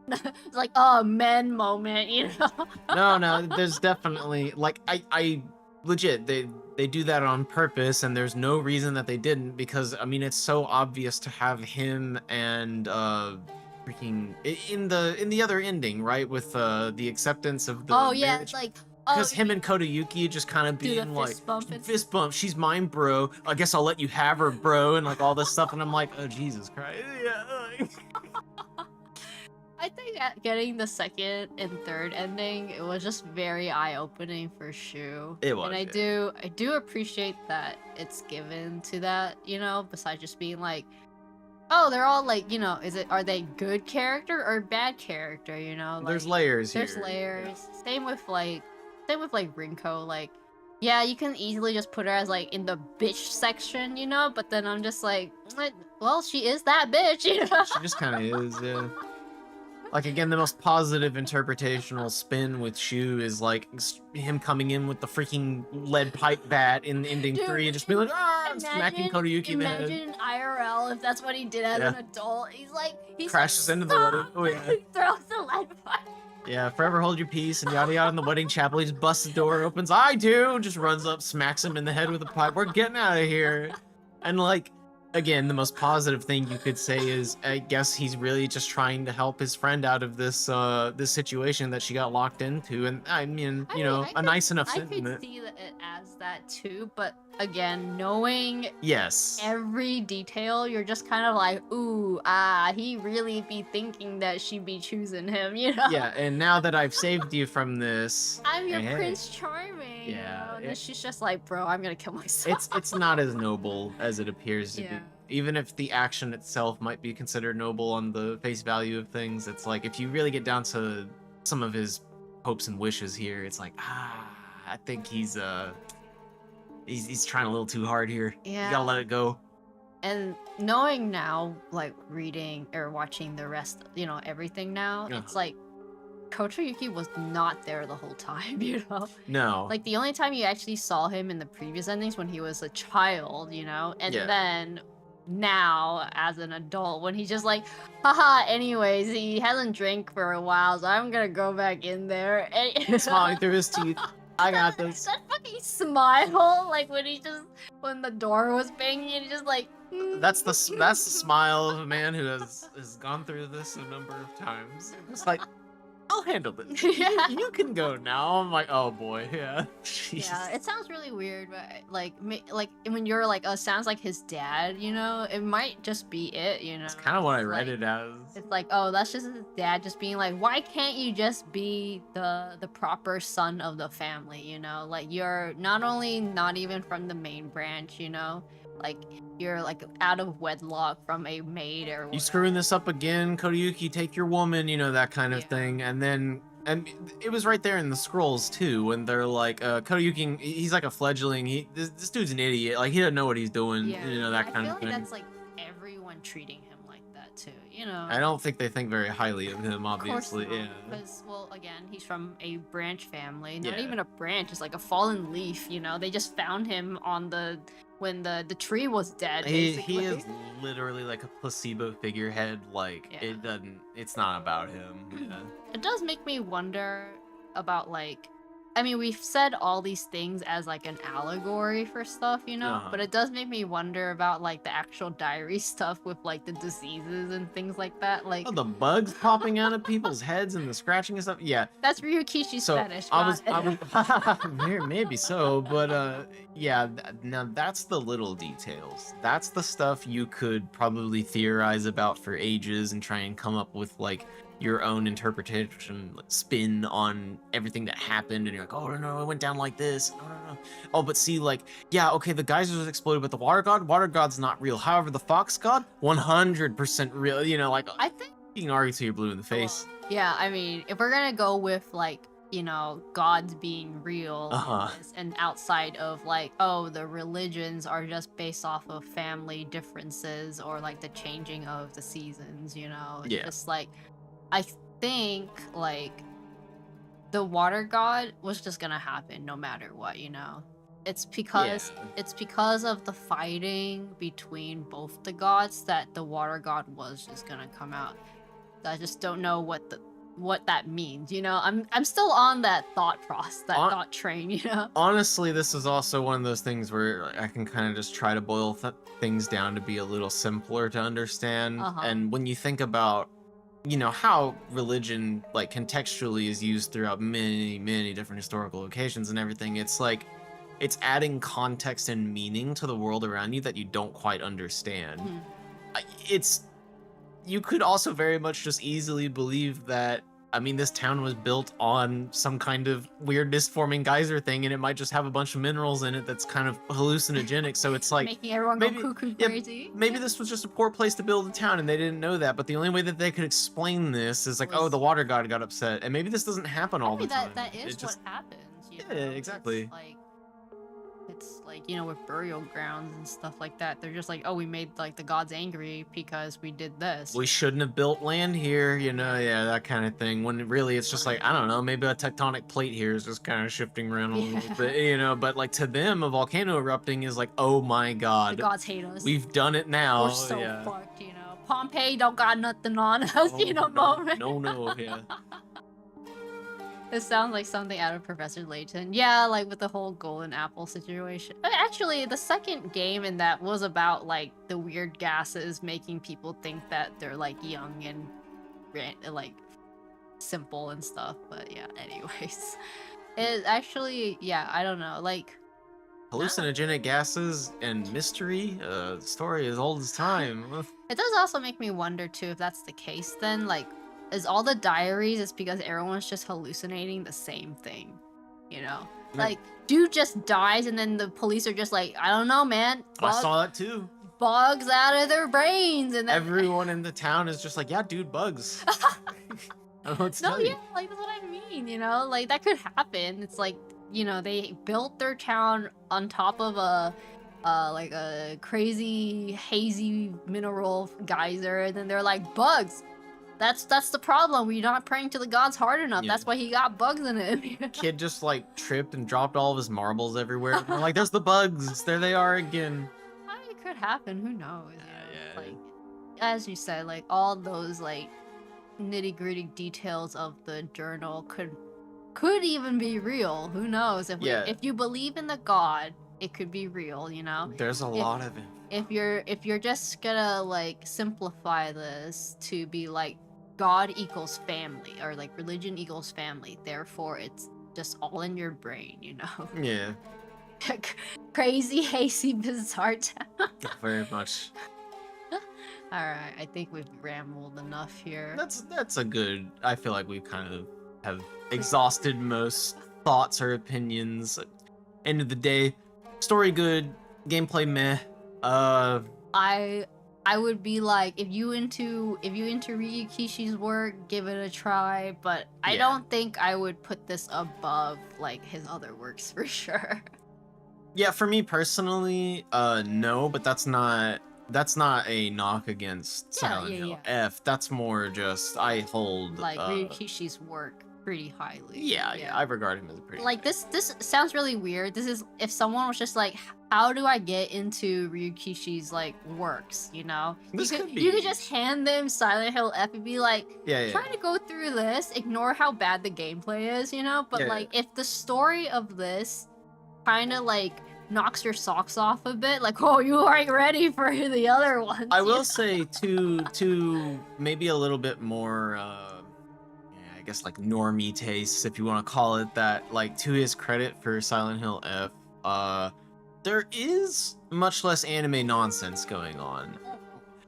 it's like, oh, men moment, you know? No, there's definitely like I legit they do that on purpose, and there's no reason that they didn't, because I mean it's so obvious to have him and freaking in the other ending, right, with the acceptance of the Oh yeah, marriage. it's like Because him and Kotoyuki just kind of do the being like, fist bump and- fist bump, she's mine, bro. I guess I'll let you have her, bro, and like all this stuff. And I'm like, oh, Jesus Christ. Yeah. I think at getting the second and third ending, it was just very eye-opening for Shu. It was, and yeah. I do appreciate that it's given to that, you know, besides just being like, oh, they're all like, you know, are they good character or bad character, you know? Like, There's layers here. There's layers. Same with Rinko, like, yeah, you can easily just put her as like in the bitch section, you know, but then I'm just like, well, she is that bitch, you know? She just kind of is, yeah. Like, again, the most positive interpretational spin with Shu is like him coming in with the freaking lead pipe bat in ending Dude, 3 and just being like, ah, smacking Kotoyuki in the head. Imagine IRL if that's what he did as Yeah. an adult. He's like, he Crashes into the lead. Oh, yeah. He throws the lead pipe. Yeah, forever hold your peace and yada yada in the wedding chapel. He just busts the door, opens, I do, just runs up, smacks him in the head with a pipe. We're getting out of here. And like, again, the most positive thing you could say is, I guess he's really just trying to help his friend out of this this situation that she got locked into. And I mean, you know, a nice enough I could sentiment. see it as that too, but again, knowing Yes. every detail, you're just kind of like, ooh, he really be thinking that she be choosing him, you know? Yeah, and now that I've saved you from this, I'm your hey, Prince Charming. Yeah, You know? And then it- she's just like, bro, I'm gonna kill myself. it's not as noble as it appears to Yeah. be. Even if the action itself might be considered noble on the face value of things, it's like if you really get down to some of his hopes and wishes here, it's like, I think he's trying a little too hard here. Yeah. You gotta let it go. And knowing now, like reading or watching the rest, you know, everything now, it's like Kotoyuki was not there the whole time, you know? No. Like the only time you actually saw him in the previous endings when he was a child, you know? And Yeah. then now as an adult when he's just like, haha, anyways, he hasn't drank for a while, so I'm gonna go back in there. And Smiling through his teeth. I got this. that fucking smile, like when the door was banging and he just like That's the smile of a man who has gone through this a number of times. It's like, I'll handle this. Yeah. You can go now. I'm like, oh boy, yeah. Jeez. Yeah, it sounds really weird, but like when you're like, oh, sounds like his dad, you know, it might just be it, you know. It's kind of what I It's read like- it as. It's like, oh, that's just his dad just being like, why can't you just be the proper son of the family, you know? Like you're not only not even from the main branch, you know, like you're like out of wedlock from a maid or You whatever. screwing this up again, Kotoyuki, take your woman, you know, that kind of Yeah. thing. And it was right there in the scrolls too, when they're like, Kotoyuki, he's like a fledgling. This dude's an idiot. Like he doesn't know what he's doing, Yeah, you know, that I kind feel of like thing. that's like everyone treating him like that too, you know. I don't think they think very highly of him, Of course obviously. not, Yeah. because well, again, he's from a branch family. Not Yeah. even a branch; it's like a fallen leaf. You know, they just found him on when the tree was dead. He Basically. is literally like a placebo figurehead. Like Yeah. it's not about him. Yeah. It does make me wonder about like, I mean, we've said all these things as like an allegory for stuff, you know, Uh-huh. but it does make me wonder about like the actual diary stuff with like the diseases and things like that. Like Oh, the bugs popping out of people's heads and the scratching and stuff. Yeah. that's Ryukishi's So fetish. I was, got it. maybe so, but yeah. Now that's the little details. That's the stuff you could probably theorize about for ages and try and come up with like your own interpretation, like, spin on everything that happened, and you're like, oh no, it went down like this. No. Oh, but see, like, yeah, okay, the geysers exploded, but the water god, God's not real. However, the fox god, 100% real. You know, like I think. you can argue till you're blue in the face. Well, yeah, I mean, if we're gonna go with like, you know, gods being real Uh-huh. and outside of like, oh, the religions are just based off of family differences or like the changing of the seasons, you know? It's Yeah. just like, I think like the water god was just gonna happen no matter what, you know? It's because Yeah. it's because of the fighting between both the gods that the water god was just gonna come out. I just don't know what that means, you know. I'm still on that thought process, that On- thought train, you know. Honestly, this is also one of those things where I can kind of just try to boil things down to be a little simpler to understand. Uh-huh. And when you think about, you know, how religion, like, contextually is used throughout many, many different historical locations and everything, it's like, it's adding context and meaning to the world around you that you don't quite understand. Hmm. You could also very much just easily believe that, I mean, this town was built on some kind of weird mist-forming geyser thing, and it might just have a bunch of minerals in it that's kind of hallucinogenic. So it's like, Making everyone maybe- go cuckoo yeah, crazy. maybe this was just a poor place to build a town, and they didn't know that. But the only way that they could explain this is like, oh, Was- the water god got upset, and maybe this doesn't happen all the time. that is It just- what happens. You Yeah, know? exactly. It's like, you know, with burial grounds and stuff like that. They're just like, oh, we made like the gods angry because we did this. We shouldn't have built land here, you know, yeah, that kind of thing. When really it's just like, I don't know, maybe a tectonic plate here is just kind of shifting around a little Yeah. bit, you know, but like to them, a volcano erupting is like, oh my the god, gods hate us. we've done it now. We're so yeah. fucked, you know. Pompeii don't got nothing on us, Oh, you know, no, moment. no, yeah. It sounds like something out of Professor Layton. Yeah, like with the whole golden apple situation. Actually, the second game in that was about like the weird gases making people think that they're like young and like simple and stuff. But yeah, anyways. It actually, yeah, I don't know. Like, Hallucinogenic gases and mystery. Story as old as time. it does also make me wonder too if that's the case then. Like, is all the diaries it's because everyone's just hallucinating the same thing? You know? Yeah. Like, dude just dies and then the police are just like, I don't know, man. I saw that too. Bugs out of their brains and then Everyone in the town is just like, yeah, dude, bugs. I don't know what to No, tell you. yeah, like that's what I mean, you know? Like that could happen. It's like, you know, they built their town on top of a like a crazy hazy mineral geyser and then they're like bugs. That's the problem. We're not praying to the gods hard enough. Yeah. That's why he got bugs in it. Kid just like tripped and dropped all of his marbles everywhere. We're like, there's the bugs. There they are again. It could happen. Who knows? You know? yeah. Like, as you said, like all those like nitty-gritty details of the journal could even be real. Who knows? If you believe in the god, it could be real. You know. There's a lot of it. If you're just gonna like simplify this to be like God equals family or like religion equals family, therefore it's just all in your brain, you know. Yeah. Crazy, hazy, bizarre town. Very much. All right, I think we've rambled enough here. That's a good. I feel like we kind of have exhausted most thoughts or opinions. End of the day, story good, gameplay meh. I would be like, if you into Ryukishi's work, give it a try. But I Yeah. don't think I would put this above like his other works for sure. Yeah, for me personally, no, but that's not a knock against Silent Hill F. That's more just I hold Like Ryukishi's work pretty highly. Yeah, I regard him as a pretty Like this sounds really weird. This is if someone was just like, how do I get into Ryukishi's like works, you know? This you could could, be- you could just hand them Silent Hill F and be like, Yeah. try to go through this, ignore how bad the gameplay is, you know? But Yeah. like if the story of this kind of like knocks your socks off a bit, like, oh, you aren't ready for the other ones. I you will know? say to maybe a little bit more I guess like normie tastes, if you want to call it that, like to his credit for Silent Hill F, there is much less anime nonsense going on.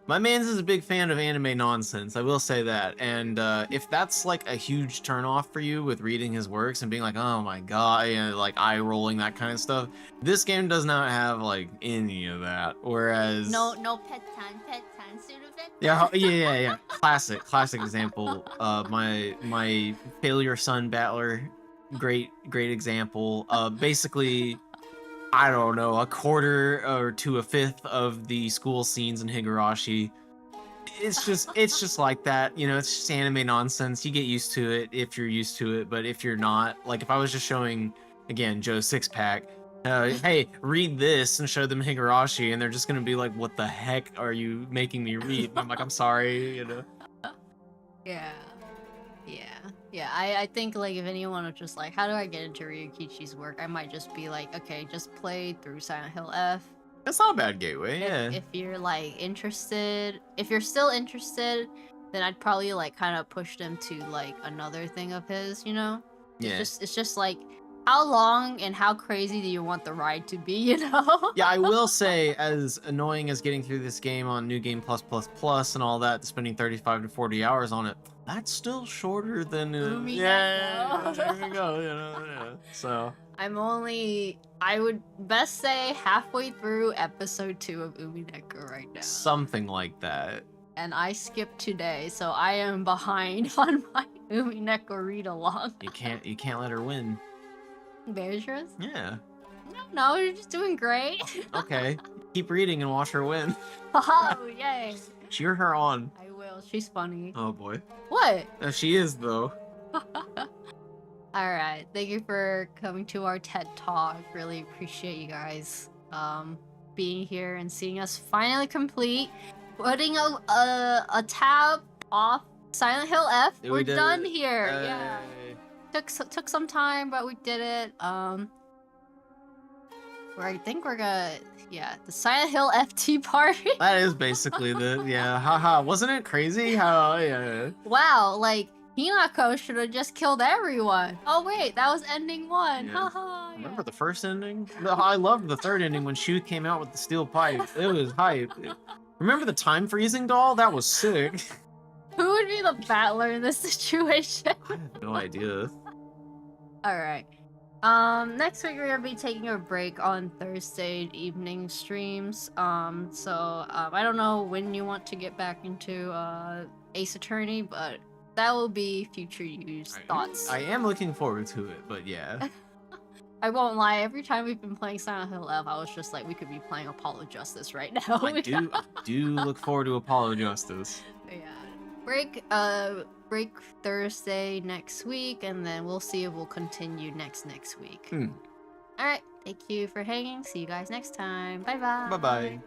My man's is a big fan of anime nonsense, I will say that. And if that's like a huge turnoff for you with reading his works and being like, oh my god, you know, like eye rolling, that kind of stuff, this game does not have like any of that. Whereas No pet time, Sudafed. yeah. Classic example. My failure son battler, great example. Basically, I don't know, a quarter or to a fifth of the school scenes in Higurashi. It's just like that, you know. It's just anime nonsense. You get used to it if you're used to it, but if you're not, like if I was just showing again Joe's six pack. Hey, read this and show them Higurashi, and they're just gonna be like, "What the heck are you making me read?" And I'm like, "I'm sorry," you know. Yeah. I think like if anyone was just like, how do I get into Ryukichi's work? I might just be like, okay, just play through Silent Hill F. That's not a bad gateway, yeah. If you're like interested, if you're still interested, then I'd probably like kind of push them to like another thing of his, you know? Yeah. It's just like, how long and how crazy do you want the ride to be, you know? Yeah, I will say, as annoying as getting through this game on New Game Plus and all that, spending 35 to 40 hours on it, that's still shorter than Umineko. there we go, you know, yeah. So I would best say halfway through episode 2 of Umineko right now. something like that. And I skipped today, so I am behind on my Umineko read along. You can't let her win. Beatrice? Yeah. No, you're just doing great. Okay. Keep reading and watch her win. Oh, yay. Cheer her on. I will. She's funny. Oh boy. What? She is though. Alright. Thank you for coming to our TED Talk. Really appreciate you guys being here and seeing us finally complete. Putting a tab off Silent Hill F. We We're did done it. here. Yeah. took some time, but we did it. Where I think we're gonna, the Silent Hill FT party. That is basically haha. Wasn't it crazy how, yeah. Wow, like, Hinako should have just killed everyone. Oh wait, that was ending 1. Yeah. Haha. Remember the first ending? I loved the third ending when Shu came out with the steel pipe. It was hype. Remember the time freezing doll? That was sick. Who would be the battler in this situation? I have no idea. Alright. Next week we're gonna be taking a break on Thursday evening streams. I don't know when you want to get back into Ace Attorney, but that will be future use thoughts. I am looking forward to it, but yeah. I won't lie, every time we've been playing Silent Hill F, I was just like, we could be playing Apollo Justice right now. I do look forward to Apollo Justice. Yeah. Break Thursday next week, and then we'll see if we'll continue next week. Alright, thank you for hanging. See you guys next time. Bye bye. Bye bye.